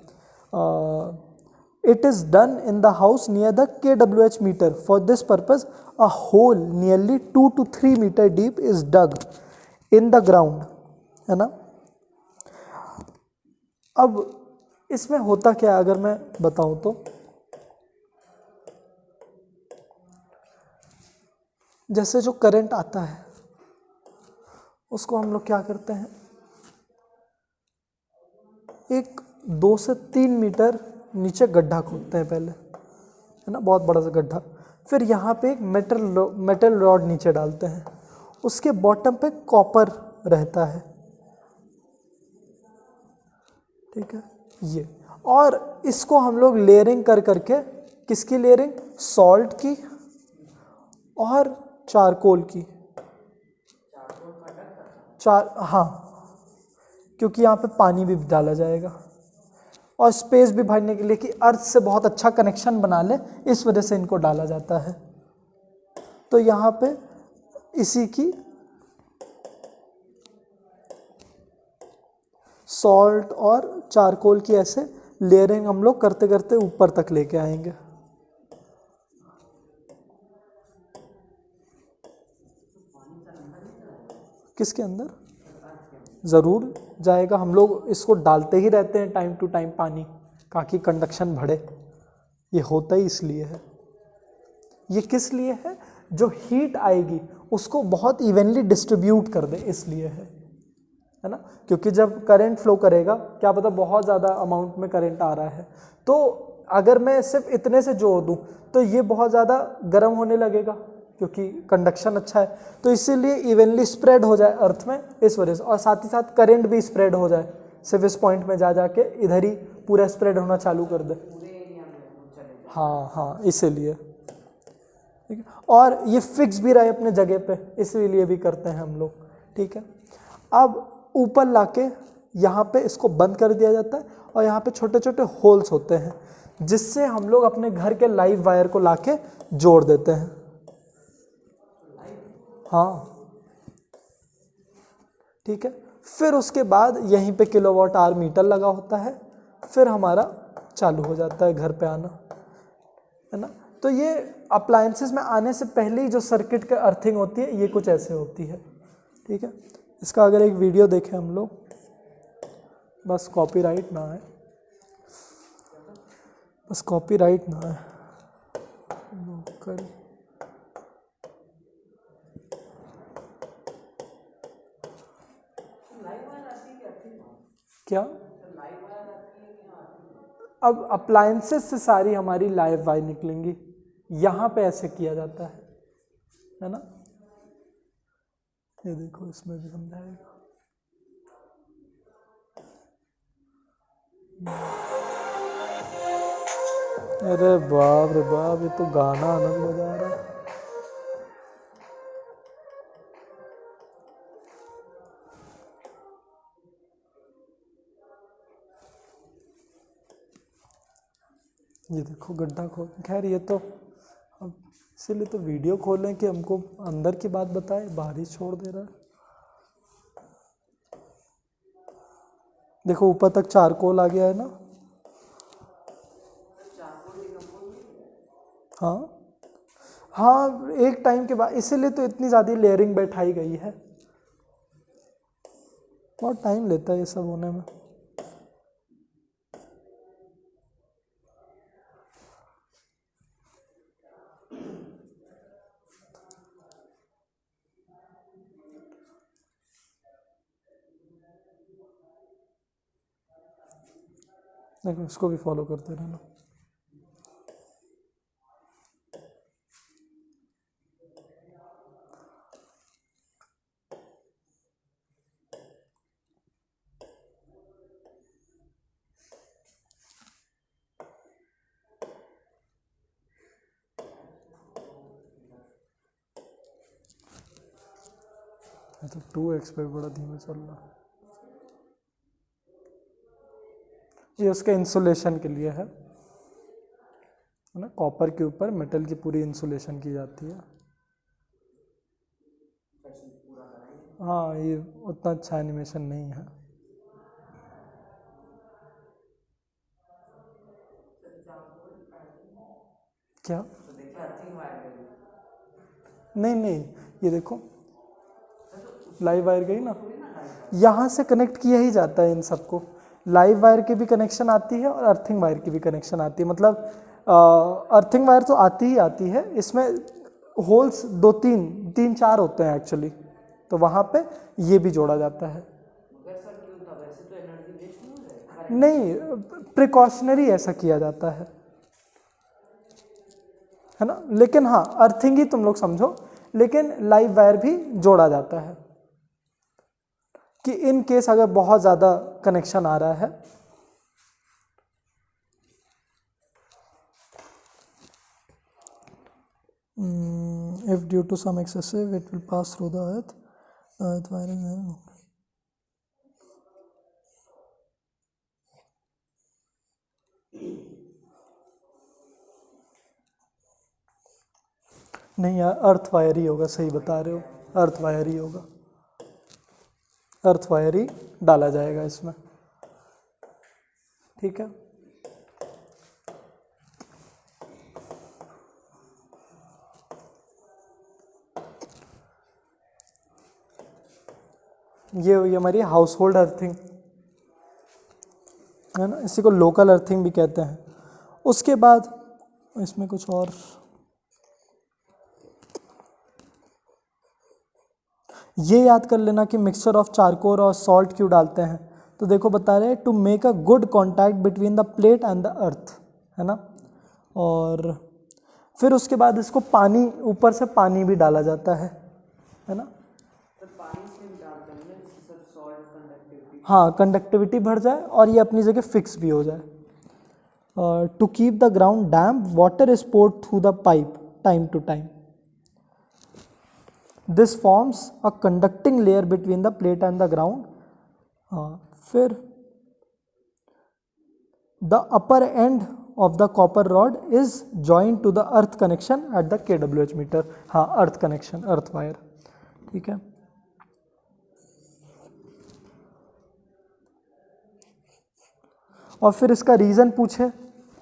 It is done in the house near the KWH meter. For this purpose, a hole nearly 2 to 3 meter deep is dug in the ground, है ना। अब इसमें होता क्या अगर मैं बताऊं तो, जैसे जो करंट आता है उसको हम लोग क्या करते हैं, एक 2 से 3 मीटर नीचे गड्ढा खोदते हैं पहले, है ना, बहुत बड़ा सा गड्ढा। फिर यहाँ पे एक मेटल रॉड नीचे डालते हैं, उसके बॉटम पे कॉपर रहता है, ठीक है ये। और इसको हम लोग लेयरिंग कर करके, किसकी लेयरिंग? सॉल्ट की और चारकोल की। हाँ क्योंकि यहाँ पे पानी भी डाला जाएगा और स्पेस भी भरने के लिए कि अर्थ से बहुत अच्छा कनेक्शन बना ले, इस वजह से इनको डाला जाता है। तो यहाँ पे इसी की सॉल्ट और चारकोल की ऐसे लेयरिंग हम लोग करते करते ऊपर तक लेके आएंगे। किसके अंदर? ज़रूर जाएगा, हम लोग इसको डालते ही रहते हैं टाइम टू टाइम पानी, ताकि कंडक्शन बढ़े। ये होता ही इसलिए है। ये किस लिए है? जो हीट आएगी उसको बहुत इवनली डिस्ट्रीब्यूट कर दे, इसलिए है ना। क्योंकि जब करंट फ्लो करेगा, क्या पता बहुत ज़्यादा अमाउंट में करंट आ रहा है, तो अगर मैं सिर्फ इतने से जोड़ दूँ तो ये बहुत ज़्यादा गर्म होने लगेगा, क्योंकि कंडक्शन अच्छा है, तो इसीलिए इवनली स्प्रेड हो जाए अर्थ में, इस वजह से। और साथ ही साथ करंट भी स्प्रेड हो जाए, सिर्फ इस पॉइंट में जा जाके इधर ही पूरा स्प्रेड होना चालू कर दे। हाँ हाँ इसीलिए, ठीक है। और ये फिक्स भी रहे अपने जगह पे, इसीलिए भी करते हैं हम लोग, ठीक है। अब ऊपर लाके यहाँ पे इसको बंद कर दिया जाता है और यहाँ पे छोटे छोटे होल्स होते हैं, जिससे हम लोग अपने घर के लाइव वायर को लाके जोड़ देते हैं। हाँ ठीक है। फिर उसके बाद यहीं पे किलोवाट आवर मीटर लगा होता है, फिर हमारा चालू हो जाता है घर पे आना, है ना। तो ये अप्लायंसेस में आने से पहले ही जो सर्किट का अर्थिंग होती है ये कुछ ऐसे होती है, ठीक है। इसका अगर एक वीडियो देखें हम लोग, बस कॉपीराइट ना आए, बस कॉपीराइट ना आए। क्या अब अप्लायंसेस से सारी हमारी लाइव वायर निकलेंगी, यहाँ पे ऐसे किया जाता है ना। ये देखो इसमें भी समझाएगा। अरे बाप रे बाप, ये तो गाना आनंद बजा रहा है। ये देखो गड्ढा खोल, खैर ये तो अब इसीलिए तो वीडियो खोलें कि हमको अंदर की बात बताए, बाहर ही छोड़ दे रहा है। देखो ऊपर तक चारकोल आ गया है ना। हाँ हाँ, एक टाइम के बाद, इसीलिए तो इतनी ज़्यादा लेयरिंग बैठाई गई है। बहुत टाइम लेता है ये सब होने में। देखो इसको भी फॉलो करते रहना। तो 2x पे बड़ा धीमे चल रहा है। ये उसके इंसुलेशन के लिए है ना। कॉपर के ऊपर मेटल की पूरी इंसुलेशन की जाती है। हाँ, ये उतना अच्छा एनिमेशन नहीं है। क्या नहीं नहीं, ये देखो लाइव वायर गई ना, यहाँ से कनेक्ट किया ही जाता है इन सबको। लाइव वायर की भी कनेक्शन आती है और अर्थिंग वायर की भी कनेक्शन आती है। मतलब अर्थिंग वायर तो आती ही आती है, इसमें होल्स 2-3-4 होते हैं एक्चुअली, तो वहाँ पे ये भी जोड़ा जाता है। नहीं, प्रिकॉशनरी ऐसा किया जाता है ना। लेकिन हाँ, अर्थिंग ही तुम लोग समझो, लेकिन लाइव वायर भी जोड़ा जाता है कि इन केस अगर बहुत ज़्यादा कनेक्शन आ रहा है। If due to some excessive, it will pass through the earth. Earth wiring. नहीं यार, अर्थ वायर ही होगा, सही बता रहे हो, अर्थ वायर ही होगा। अर्थ वायर ही डाला जाएगा इसमें, ठीक है। ये हुई हमारी हाउस होल्ड अर्थिंग, है ना। इसी को लोकल अर्थिंग भी कहते हैं। उसके बाद इसमें कुछ और, ये याद कर लेना कि मिक्सचर ऑफ चारकोल और सॉल्ट क्यों डालते हैं। तो देखो बता रहे हैं to make a good contact between the plate and the earth, है ना। और फिर उसके बाद इसको पानी, ऊपर से पानी भी डाला जाता है ना। हाँ, कंडक्टिविटी बढ़ जाए और ये अपनी जगह फिक्स भी हो जाए। To keep the ground damp, water is poured through the pipe time to time. This forms a conducting layer between the plate and the ground. फिर the upper end of the copper rod is joined to the earth connection at the kWh meter। हाँ, अर्थ connection, earth wire, ठीक है। और फिर इसका reason पूछे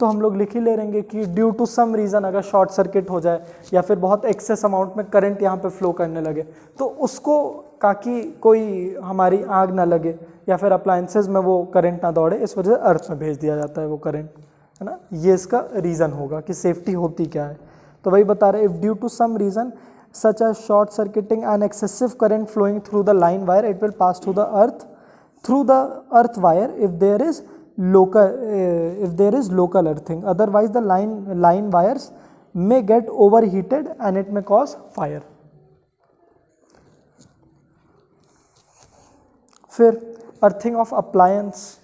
तो हम लोग लिख ही ले रहेंगे कि ड्यू टू सम रीज़न अगर शॉर्ट सर्किट हो जाए या फिर बहुत एक्सेस अमाउंट में करंट यहाँ पे फ्लो करने लगे तो उसको ताकि कोई हमारी आग ना लगे या फिर अप्लायंसेज में वो करंट ना दौड़े, इस वजह से अर्थ में भेज दिया जाता है वो करंट, है ना। ये इसका रीज़न होगा कि सेफ्टी होती क्या है। तो वही बता रहे, if due to some reason such as short circuiting and excessive current flowing through the line wire it will pass through the earth wire if there is local earthing, otherwise the line wires may get overheated and it may cause fire. फिर earthing of appliance,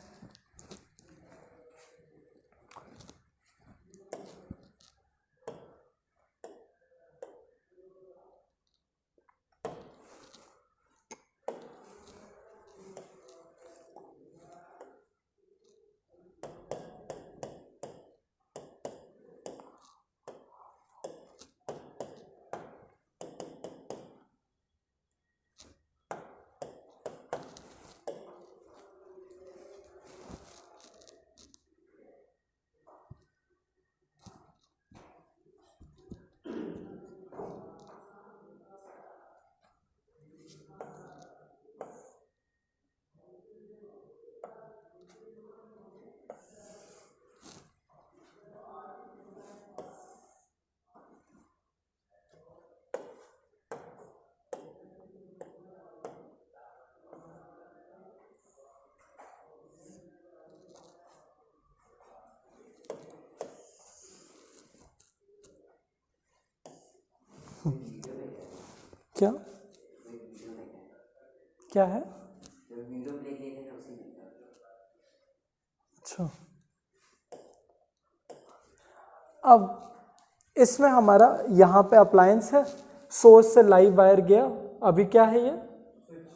क्या क्या है? अच्छा, अब इसमें हमारा यहाँ पे अप्लायंस है, सोर्स से लाइव वायर गया, अभी क्या है ये,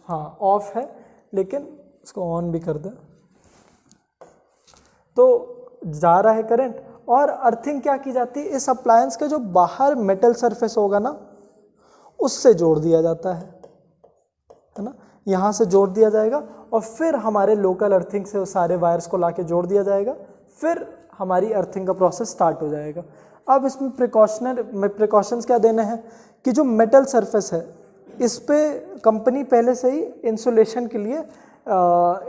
हाँ ऑफ है, लेकिन इसको ऑन भी कर दे तो जा रहा है करंट। और अर्थिंग क्या की जाती है, इस अप्लायंस के जो बाहर मेटल सरफेस होगा ना उससे जोड़ दिया जाता है ना, यहाँ से जोड़ दिया जाएगा और फिर हमारे लोकल अर्थिंग से उस सारे वायर्स को लाके जोड़ दिया जाएगा, फिर हमारी अर्थिंग का प्रोसेस स्टार्ट हो जाएगा। अब इसमें प्रिकॉशंस क्या देने हैं कि जो मेटल सरफेस है इस पे कंपनी पहले से ही इंसुलेशन के लिए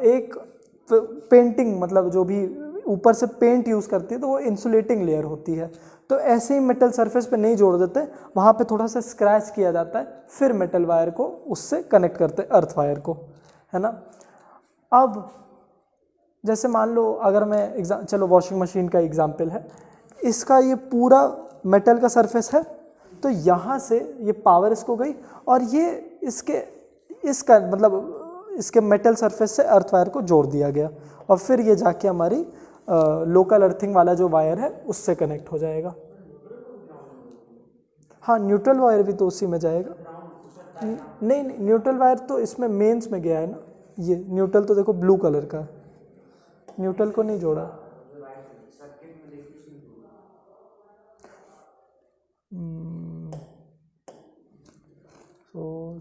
एक पेंटिंग, मतलब जो भी ऊपर से पेंट यूज़ करती है तो वो इंसुलेटिंग लेयर होती है, तो ऐसे ही मेटल सरफेस पे नहीं जोड़ देते, वहाँ पे थोड़ा सा स्क्रैच किया जाता है, फिर मेटल वायर को उससे कनेक्ट करते अर्थ वायर को, है ना। अब जैसे मान लो अगर मैं चलो वॉशिंग मशीन का एग्जांपल है, इसका ये पूरा मेटल का सरफेस है, तो यहाँ से ये पावर इसको गई और ये इसका मतलब इसके मेटल सरफेस से अर्थ वायर को जोड़ दिया गया और फिर ये जाके हमारी लोकल अर्थिंग वाला जो वायर है उससे कनेक्ट हो जाएगा। हाँ, न्यूट्रल वायर भी तो उसी में जाएगा। नहीं, न्यूट्रल वायर तो इसमें मेंस में गया है ना, ये न्यूट्रल तो देखो ब्लू कलर का है, न्यूट्रल को नहीं जोड़ा। तो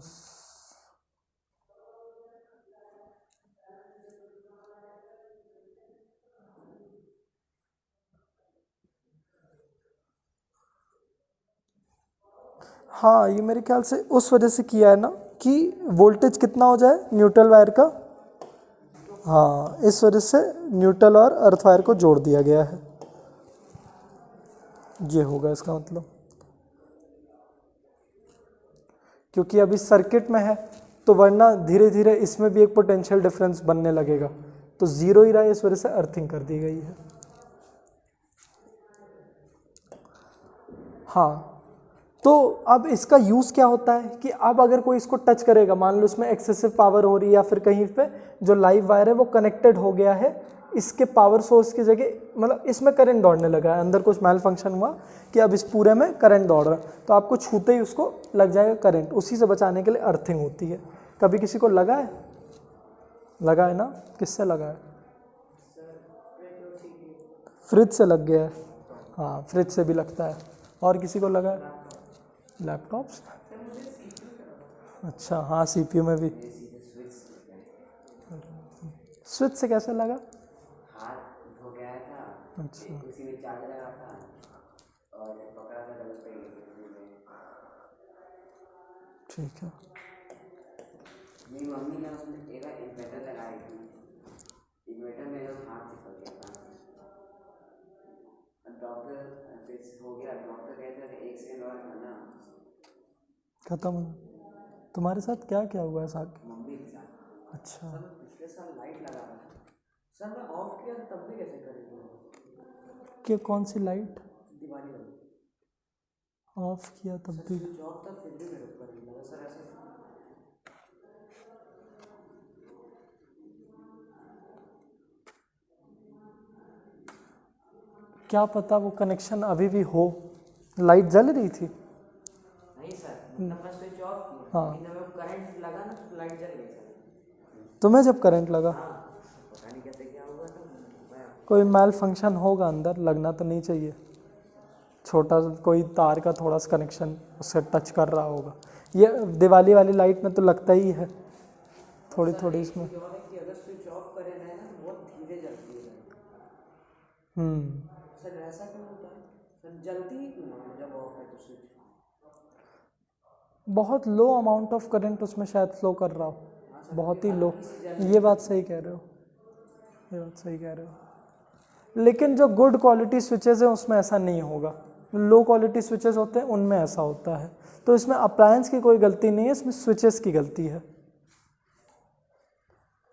हाँ, ये मेरे ख्याल से उस वजह से किया है ना कि वोल्टेज कितना हो जाए न्यूट्रल वायर का, हाँ इस वजह से न्यूट्रल और अर्थ वायर को जोड़ दिया गया है, ये होगा इसका मतलब। क्योंकि अभी सर्किट में है तो वरना धीरे धीरे इसमें भी एक पोटेंशियल डिफरेंस बनने लगेगा, तो जीरो ही रहा है, इस वजह से अर्थिंग कर दी गई है। हाँ, तो अब इसका यूज़ क्या होता है कि अब अगर कोई इसको टच करेगा, मान लो इसमें एक्सेसिव पावर हो रही है या फिर कहीं पे जो लाइव वायर है वो कनेक्टेड हो गया है, इसके पावर सोर्स की जगह मतलब इसमें करंट दौड़ने लगा है, अंदर कुछ मैल फंक्शन हुआ कि अब इस पूरे में करंट दौड़ रहा है, तो आपको छूते ही उसको लग जाएगा करंट, उसी से बचाने के लिए अर्थिंग होती है। कभी किसी को लगा है? लगा है ना, किससे लगा है? फ्रिज से लग गया है, हाँ फ्रिज से भी लगता है। और किसी को लगा है? लैपटॉप्स, अच्छा हाँ सीपीयू में भी। स्विच से कैसे लगा? हाथ हो गया था अच्छा उसी में चार्ज लगा था और जब पकड़ा था डबल पे ठीक है। मेरी मम्मी ने उसमें एक इन्वर्टर लगाई थी, इन्वर्टर मेरे हाथ से पड़ गया था। डॉक्टर फिर हो गया, डॉक्टर कहते थे 1 सेकंड और खाना। खत्म हो। तुम्हारे साथ क्या क्या हुआ है साथ? मम्मी के साथ। अच्छा सर मैं पिछले साल लाइट लगा रहा था, सर मैं ऑफ किया तब भी कैसे करेंगे? कि कौन सी लाइट दिवाली वाली ऑफ किया तब भी? स्विच ऑफ था फिर भी मेरे ऊपर नहीं लगा सर ऐसे। क्या पता वो कनेक्शन अभी भी हो, लाइट जल रही थी। नहीं सर, मतलब मैं स्विच ऑफ किया, हाँ। लेकिन जब करंट लगा ना तो लाइट जल गई सर। तुम्हें जब करंट लगा? हाँ, पता नहीं कैसे क्या हुआ था। मैं कोई मैल फंक्शन होगा अंदर, लगना तो नहीं चाहिए। छोटा कोई तार का थोड़ा सा कनेक्शन उससे टच कर रहा होगा। ये दिवाली वाली लाइट में तो लगता ही है थोड़ी थोड़ी इसमें। चीज़ और है कि अगर स्विच ऑफ करें ना तो बहुत धीरे जलती है लाइट। सर ऐसा क्यों होता है? सर जलती ही क्यों है जब ऑफ है तो स्विच? बहुत लो अमाउंट ऑफ करंट उसमें शायद फ्लो कर रहा हो, बहुत ही लो। ये बात सही कह रहे हो, ये बात सही कह रहे हो। लेकिन जो गुड क्वालिटी स्विचेस हैं उसमें ऐसा नहीं होगा, लो क्वालिटी स्विचेस होते हैं उनमें ऐसा होता है। तो इसमें अप्लायंस की कोई गलती नहीं है, इसमें स्विचेस की गलती है।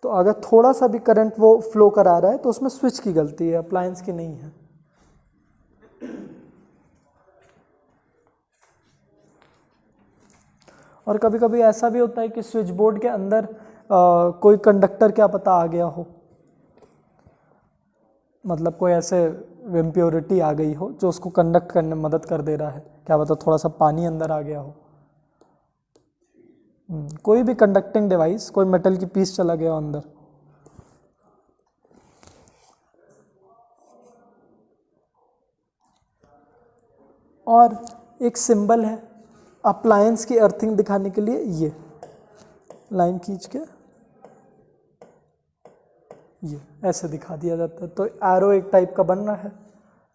तो अगर थोड़ा सा भी करंट वो फ्लो करा रहा है तो उसमें स्विच की गलती है, अप्लायंस की नहीं है। और कभी कभी ऐसा भी होता है कि स्विच बोर्ड के अंदर कोई कंडक्टर क्या पता आ गया हो, मतलब कोई ऐसे इम्प्योरिटी आ गई हो जो उसको कंडक्ट करने में मदद कर दे रहा है, क्या पता थोड़ा सा पानी अंदर आ गया हो। कोई भी कंडक्टिंग डिवाइस, कोई मेटल की पीस चला गया हो अंदर। और एक सिंबल है अप्लायंस की अर्थिंग दिखाने के लिए, ये लाइन खींच के ये ऐसे दिखा दिया जाता है, तो एरो एक टाइप का बन रहा है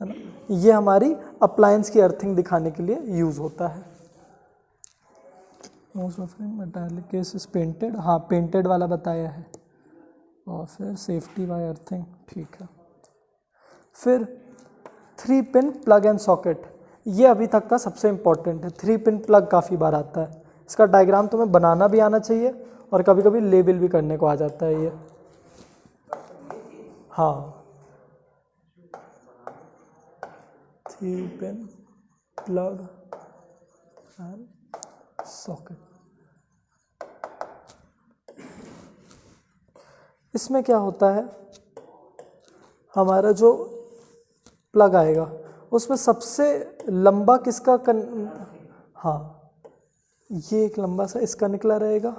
ना। ये हमारी अप्लायंस की अर्थिंग दिखाने के लिए यूज होता है। Most of metallic case is painted, हाँ पेंटेड वाला बताया है। और फिर सेफ्टी बाय अर्थिंग, ठीक है। फिर 3 पिन प्लग एंड सॉकेट, ये अभी तक का सबसे इम्पॉर्टेंट है। 3 पिन प्लग काफ़ी बार आता है, इसका डायग्राम तुम्हें बनाना भी आना चाहिए और कभी कभी लेबल भी करने को आ जाता है ये। हाँ 3 पिन प्लग एंड सॉकेट। इसमें क्या होता है, हमारा जो प्लग आएगा उसमें सबसे लंबा किसका हाँ ये एक लंबा सा इसका निकला रहेगा।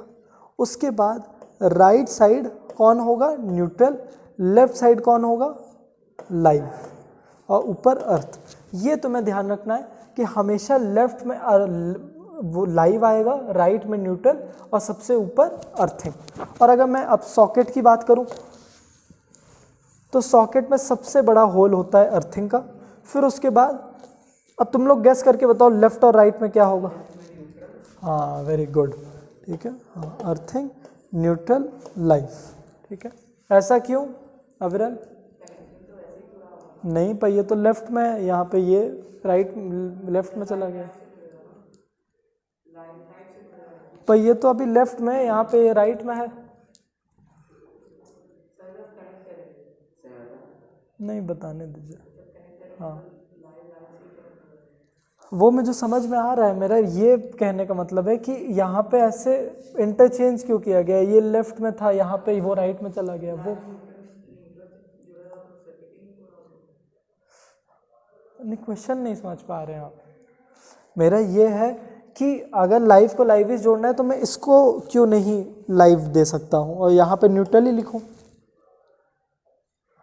उसके बाद राइट साइड कौन होगा, न्यूट्रल। लेफ्ट साइड कौन होगा, लाइव। और ऊपर अर्थ। ये तुम्हें ध्यान रखना है कि हमेशा लेफ्ट में वो लाइव आएगा, राइट में न्यूट्रल और सबसे ऊपर अर्थिंग। और अगर मैं अब सॉकेट की बात करूं तो सॉकेट में सबसे बड़ा होल होता है अर्थिंग का। फिर उसके बाद अब तुम लोग गेस करके बताओ लेफ्ट और राइट में क्या होगा। हाँ वेरी गुड, ठीक है। हाँ अर्थिंग, न्यूट्रल, लाइव, ठीक है। ऐसा क्यों अविरल? नहीं पर ये तो लेफ्ट में है, यहाँ पे ये राइट लेफ्ट में चला गया। पर ये तो अभी लेफ्ट में है, यहाँ पे ये राइट में है। नहीं बताने दीजिए। हाँ वो मुझे समझ में आ रहा है, मेरा ये कहने का मतलब है कि यहाँ पे ऐसे इंटरचेंज क्यों किया गया, ये लेफ्ट में था यहाँ पे वो राइट में चला गया। वो नहीं, क्वेश्चन नहीं समझ पा रहे हैं आप। मेरा ये है कि अगर लाइव को लाइव ही जोड़ना है तो मैं इसको क्यों नहीं लाइव दे सकता हूँ और यहाँ पे न्यूट्रल ही लिखूँ।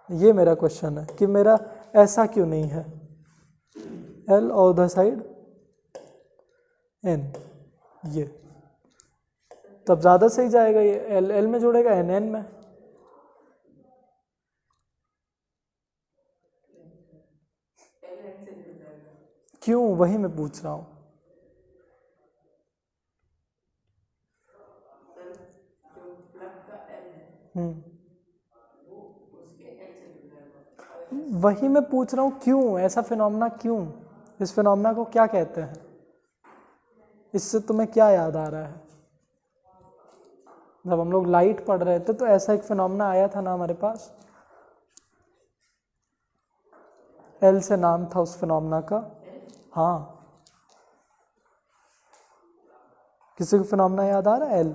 ये मेरा क्वेश्चन है कि मेरा ऐसा क्यों नहीं है। एल और द साइड एन, ये तब ज़्यादा सही जाएगा। ये एल एल में जोड़ेगा, एन एन में। क्यों, वही मैं पूछ रहा हूँ। वही मैं पूछ रहा हूँ, क्यों ऐसा फिनोमेना, क्यों, इस फिनोमेना को क्या कहते हैं, इससे तुम्हें क्या याद आ रहा है? जब हम लोग लाइट पढ़ रहे थे तो ऐसा एक फिनोमेना आया था ना हमारे पास, एल से नाम था उस फिनोमेना का। हाँ, किसी को फिनोमेना याद आ रहा है? एल,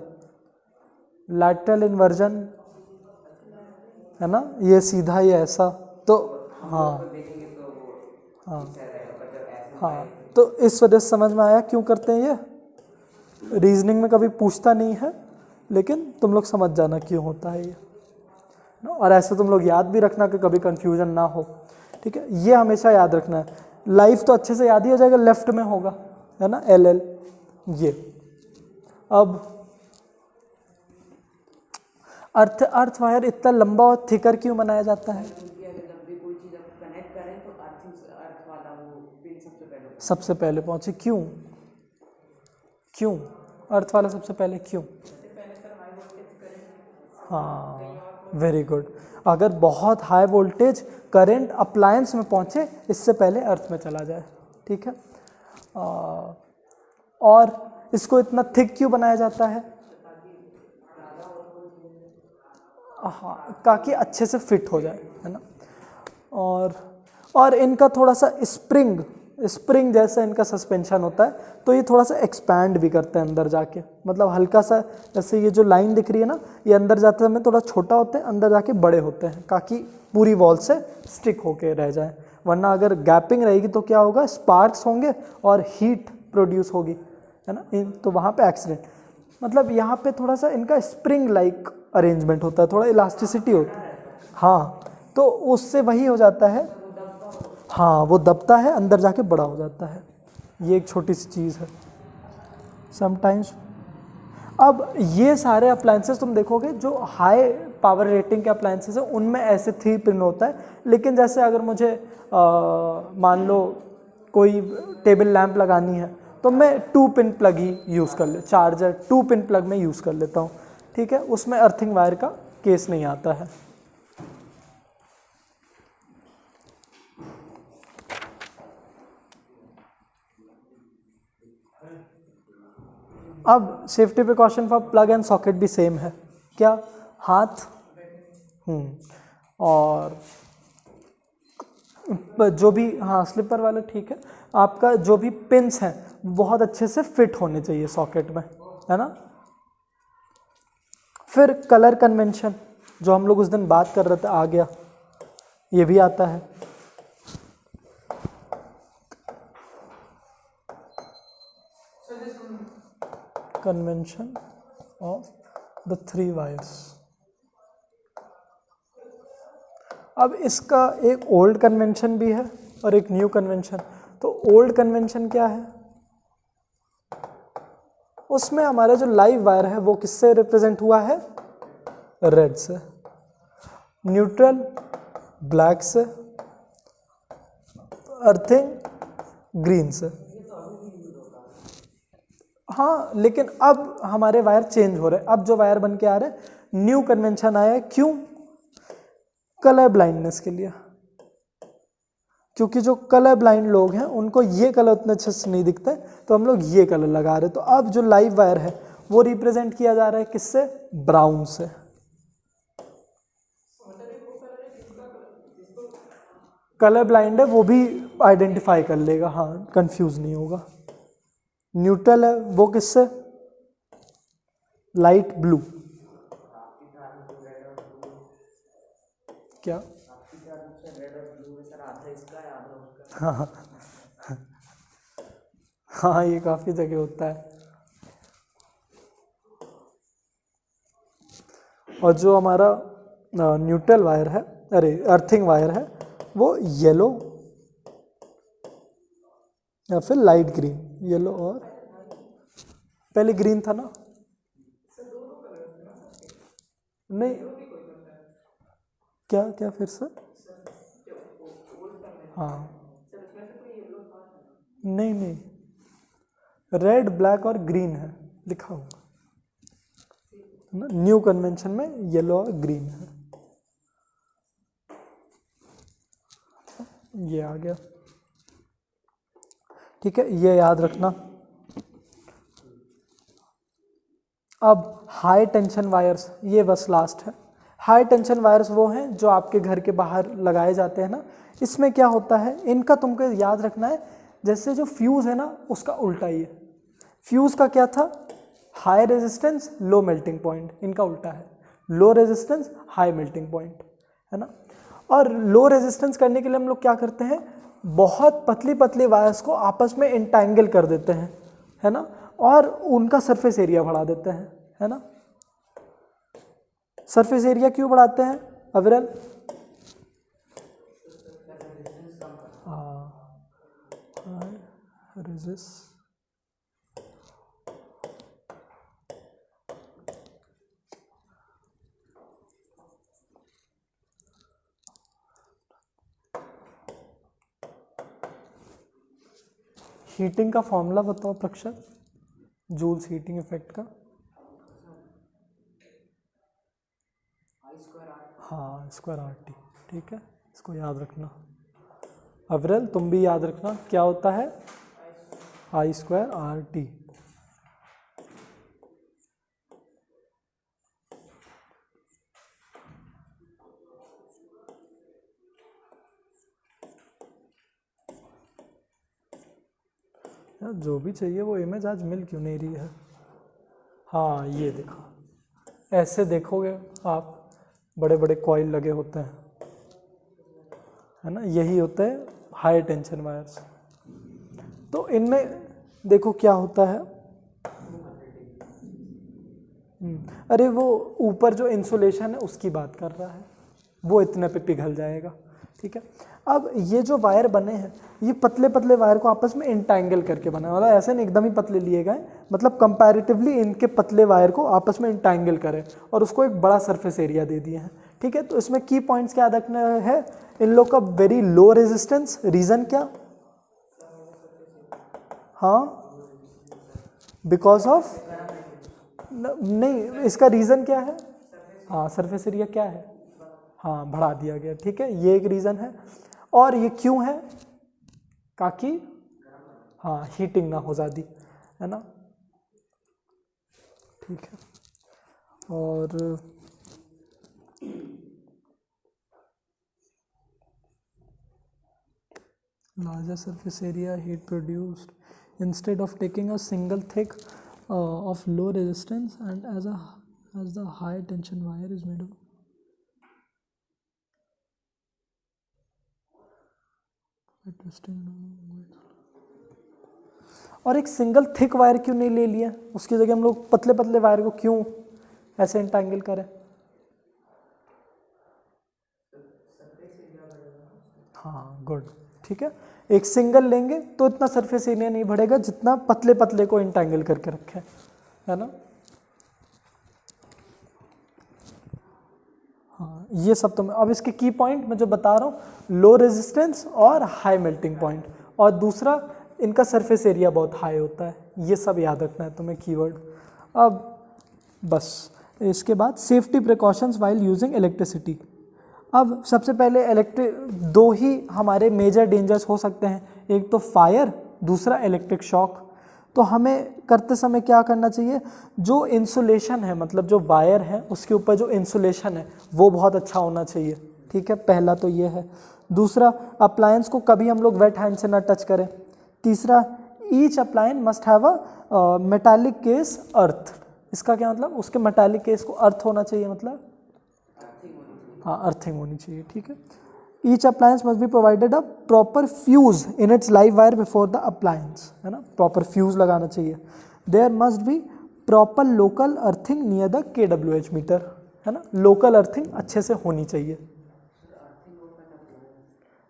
लैटरल इन्वर्जन है ना, ये सीधा ये ऐसा, तो हाँ हाँ हाँ, तो इस वजह से समझ में आया क्यों करते हैं ये। रीजनिंग में कभी पूछता नहीं है, लेकिन तुम लोग समझ जाना क्यों होता है ये, और ऐसे तुम लोग याद भी रखना कि कभी कंफ्यूजन ना हो, ठीक है। ये हमेशा याद रखना है, लाइफ तो अच्छे से याद ही हो जाएगा, लेफ्ट में होगा, है ना, एल एल ये। अब अर्थ वायर इतना लंबा और थिकर क्यों बनाया जाता है? जब भी कोई चीज आप कनेक्ट करें तो अर्थ वाला वो पिन सबसे पहले पहुंचे, क्यों, क्यों अर्थ वाला सबसे पहले क्यों? हाँ, वेरी गुड। अगर बहुत हाई वोल्टेज करंट अप्लायंस में पहुंचे, इससे पहले अर्थ में चला जाए, ठीक है। और इसको इतना थिक क्यों बनाया जाता है? हाँ, ताकि अच्छे से फिट हो जाए, है ना। और इनका थोड़ा सा स्प्रिंग जैसा इनका सस्पेंशन होता है, तो ये थोड़ा सा एक्सपैंड भी करते हैं अंदर जाके, मतलब हल्का सा, जैसे ये जो लाइन दिख रही है ना, ये अंदर जाते समय थोड़ा छोटा होते हैं, अंदर जाके बड़े होते हैं, ताकि पूरी वॉल से स्टिक होके रह जाए। वरना अगर गैपिंग रहेगी तो क्या होगा, स्पार्क्स होंगे और हीट प्रोड्यूस होगी, है ना, तो वहाँ पे एक्सीडेंट। मतलब यहाँ पे थोड़ा सा इनका स्प्रिंग लाइक अरेंजमेंट होता है, थोड़ा इलास्टिसिटी होती है, हाँ, तो उससे वही हो जाता है, हाँ, वो दबता है, अंदर जाके बड़ा हो जाता है। ये एक छोटी सी चीज़ है समटाइम्स। अब ये सारे अप्लायंसेस तुम देखोगे जो हाई पावर रेटिंग के अप्लायंसेस हैं, उनमें ऐसे 3 पिन होता है, लेकिन जैसे अगर मुझे मान लो कोई टेबल लैंप लगानी है, तो मैं 2 पिन प्लग ही यूज़ कर ले, चार्जर 2 पिन प्लग में यूज़ कर लेता हूँ, ठीक है, उसमें अर्थिंग वायर का केस नहीं आता है। अब safety precaution for plug and socket भी सेम है, क्या, हाथ, और जो भी, हाँ, स्लिपर वाले ठीक है, आपका जो भी पिन्स हैं बहुत अच्छे से फिट होने चाहिए सॉकेट में, है ना। फिर कलर कन्वेंशन जो हम लोग उस दिन बात कर रहे थे, आ गया, ये भी आता है। Convention of the 3 wires. अब इसका एक ओल्ड कन्वेंशन भी है और एक न्यू कन्वेंशन। तो ओल्ड कन्वेंशन क्या है, उसमें हमारा जो लाइव वायर है वो किससे रिप्रेजेंट हुआ है, रेड से, न्यूट्रल ब्लैक से, अर्थिंग ग्रीन से। हाँ, लेकिन अब हमारे वायर चेंज हो रहे हैं, अब जो वायर बन के आ रहे हैं, न्यू कन्वेंशन आया है, क्यों, कलर ब्लाइंडनेस के लिए, क्योंकि जो कलर ब्लाइंड लोग हैं उनको ये कलर उतने अच्छे से नहीं दिखते, तो हम लोग ये कलर लगा रहे हैं। तो अब जो लाइव वायर है वो रिप्रेजेंट किया जा रहा है किससे, ब्राउन से। कलर ब्लाइंड है वो भी आइडेंटिफाई कर लेगा, हाँ, कंफ्यूज नहीं होगा। न्यूट्रल है वो किससे, लाइट ब्लू, क्या, हाँ हाँ, ये काफ़ी जगह होता है। और जो हमारा न्यूट्रल वायर है, अरे अर्थिंग वायर है, वो येलो या फिर लाइट ग्रीन, येलो और पहले ग्रीन था ना, नहीं, क्या क्या फिर से, हाँ, नहीं नहीं, रेड ब्लैक और ग्रीन है लिखा होगा ना, न्यू कन्वेंशन में येलो और ग्रीन है। ये आ गया, ठीक है, ये याद रखना। अब हाई टेंशन वायर्स, ये बस लास्ट है। हाई टेंशन वायर्स वो हैं जो आपके घर के बाहर लगाए जाते हैं ना। इसमें क्या होता है, इनका तुमको याद रखना है, जैसे जो फ्यूज़ है ना उसका उल्टा ही है। फ्यूज़ का क्या था, high resistance low melting point, इनका उल्टा है, low resistance high melting point, है ना। और लो रेजिस्टेंस करने के लिए हम लोग क्या करते हैं, बहुत पतली पतली वायर्स को आपस में इंटैंगल कर देते हैं, है ना, और उनका सरफेस एरिया बढ़ा देते हैं, है ना। सरफेस एरिया क्यों बढ़ाते हैं अविरल? रेजिस्ट हीटिंग का फॉर्मूला बताओ प्रक्षत, जूल्स हीटिंग इफेक्ट का। हाँ, स्क्वायर आर टी, ठीक है, इसको याद रखना। अविरल तुम भी याद रखना, क्या होता है, आई स्क्वायर आर टी। यार जो भी चाहिए वो इमेज आज मिल क्यों नहीं रही है। हाँ ये देखो, ऐसे देखोगे आप, बड़े बड़े कॉइल लगे होते हैं, है ना, यही होते हैं हाई टेंशन वायर्स। तो इनमें देखो क्या होता है, अरे वो ऊपर जो इंसुलेशन है उसकी बात कर रहा है, वो इतने पे पिघल जाएगा, ठीक है। अब ये जो वायर बने हैं, ये पतले पतले वायर को आपस में इंटैंगल करके बना, मतलब ऐसे नहीं एकदम ही पतले लिए गए, मतलब कंपैरेटिवली इनके पतले वायर को आपस में इंटैंगल करें और उसको एक बड़ा सरफेस एरिया दे दिए हैं, ठीक है। तो इसमें की पॉइंट्स क्या रखना है, इन लोग का वेरी लो रेजिस्टेंस, रीजन क्या, हाँ बिकॉज ऑफ, नहीं इसका रीजन क्या है, हाँ सरफेस एरिया क्या है, हाँ बढ़ा दिया गया, ठीक है, ये एक रीजन है। और ये क्यों है, ताकि हाँ हीटिंग ना हो ज़्यादा, है ना, ठीक है। और larger surface area heat produced instead of taking a single thick of low resistance, and as the high tension wire is made of twisting। और एक सिंगल थिक वायर क्यों नहीं ले लिया, उसकी जगह हम लोग पतले पतले वायर को क्यों ऐसे इंटैंगल करें, हाँ गुड, ठीक है। एक सिंगल लेंगे तो इतना सरफेस एरिया नहीं बढ़ेगा जितना पतले पतले को इंटैंगल करके रखे, है ना। हाँ ये सब तो अब इसके की पॉइंट मैं जो बता रहा हूँ, लो रेजिस्टेंस और हाई मेल्टिंग पॉइंट, और दूसरा इनका सरफेस एरिया बहुत हाई होता है, ये सब याद रखना है तुम्हें कीवर्ड। अब बस इसके बाद safety precautions while using electricity. अब सबसे पहले दो ही हमारे मेजर डेंजर्स हो सकते हैं, एक तो फायर, दूसरा इलेक्ट्रिक शॉक। तो हमें करते समय क्या करना चाहिए, जो इंसुलेशन है, मतलब जो वायर है उसके ऊपर जो इंसुलेशन है वो बहुत अच्छा होना चाहिए, ठीक है, पहला तो ये है। दूसरा, अप्लायंस को कभी हम लोग वेट हैंड से ना टच करें। तीसरा, each appliance must have a metallic case earth. इसका क्या मतलब, उसके मेटालिक केस को अर्थ होना चाहिए, मतलब हाँ अर्थिंग होनी चाहिए, ठीक है। Each appliance must be provided a proper fuse in its live wire before the appliance, है ना, प्रॉपर फ्यूज लगाना चाहिए। There must be proper local earthing near the KWH meter, है ना, लोकल अर्थिंग अच्छे से होनी चाहिए।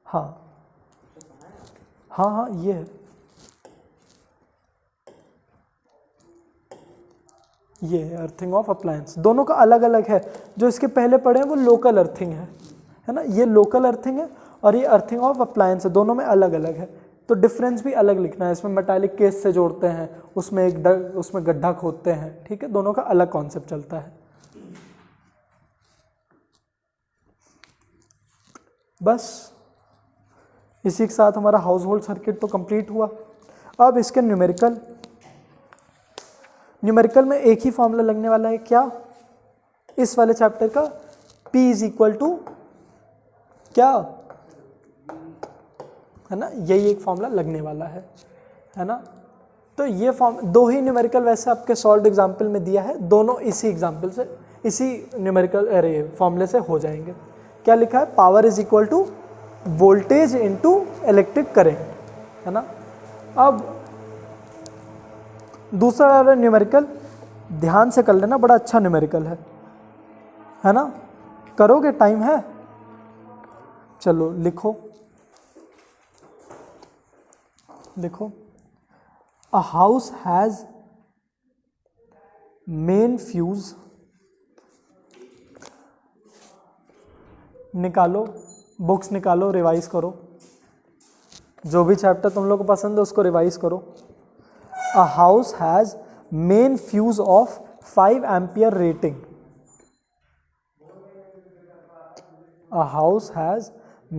हाँ हाँ हाँ ये है, ये है अर्थिंग ऑफ अप्लायंस, दोनों का अलग अलग है। जो इसके पहले पढ़े हैं वो लोकल अर्थिंग है ना, ये लोकल अर्थिंग है, और ये अर्थिंग ऑफ अप्लायंस है, दोनों में अलग अलग है। तो डिफरेंस भी अलग लिखना है। इसमें मेटालिक केस से जोड़ते हैं, उसमें गड्ढा खोदते हैं, ठीक है, दोनों का अलग कॉन्सेप्ट चलता है। बस इसी के साथ हमारा हाउस होल्ड सर्किट तो कंप्लीट हुआ। अब इसके न्यूमेरिकल में एक ही फॉर्मूला लगने वाला है, क्या, इस वाले चैप्टर का, P इज इक्वल टू क्या, है ना, यही एक फॉर्मूला लगने वाला है ना। तो ये दो ही न्यूमेरिकल वैसे आपके सॉल्व एग्जाम्पल में दिया है, दोनों इसी एग्जाम्पल से, इसी न्यूमेरिकल फॉर्मूले से हो जाएंगे। क्या लिखा है, power is equal to voltage into electric current, है ना। अब दूसरा वाला न्यूमेरिकल ध्यान से कर लेना, बड़ा अच्छा न्यूमेरिकल है ना। करोगे, टाइम है, चलो लिखो। A house has main fuse, निकालो, बुक्स निकालो, रिवाइज करो, जो भी चैप्टर तुम लोग को पसंद है उसको रिवाइज करो। A house has main fuse of 5 ampere rating. A house has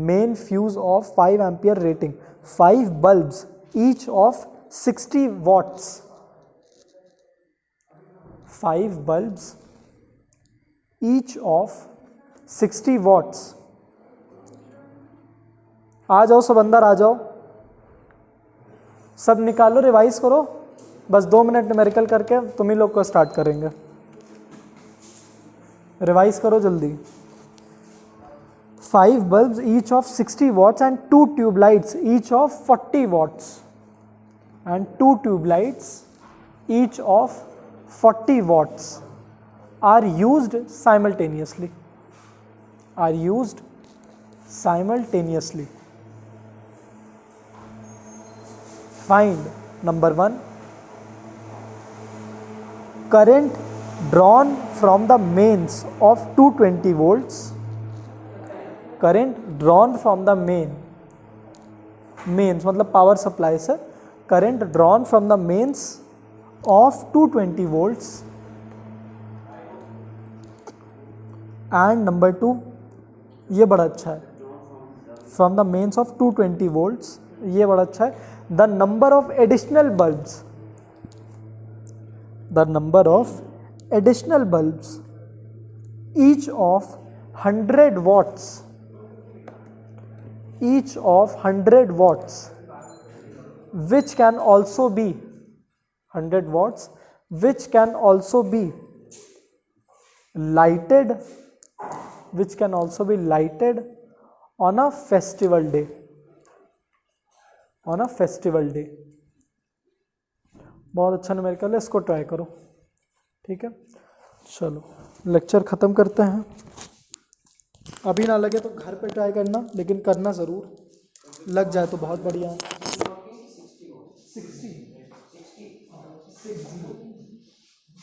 main fuse of 5 ampere rating, 5 bulbs each of 60 watts, 5 bulbs each of 60 watts। आ जाओ सब, अंदर आ जाओ, सब निकालो, रिवाइज करो, बस 2 मिनट न्यूमेरिकल करके तुम ही लोग को स्टार्ट करेंगे। रिवाइज करो जल्दी। 5 bulbs each of 60 watts and 2 tube lights each of 40 watts, and 2 tube lights each of 40 watts are used simultaneously, Find number 1, current drawn from the mains of 220 volts, current drawn from the mains मतलब power supply से, current drawn from the mains of 220 volts, and number 2, ये बड़ा अच्छा है, from the mains of 220 volts, ये बड़ा अच्छा है, the number of additional bulbs each of 100 watts, which can also be 100 watts, which can also be lighted on a festival day, बहुत अच्छा न्यूमेरिकल है, इसको ट्राई करो, ठीक है। चलो लेक्चर ख़त्म करते हैं। अभी ना लगे तो घर पे ट्राई करना, लेकिन करना ज़रूर, लग जाए तो बहुत बढ़िया है।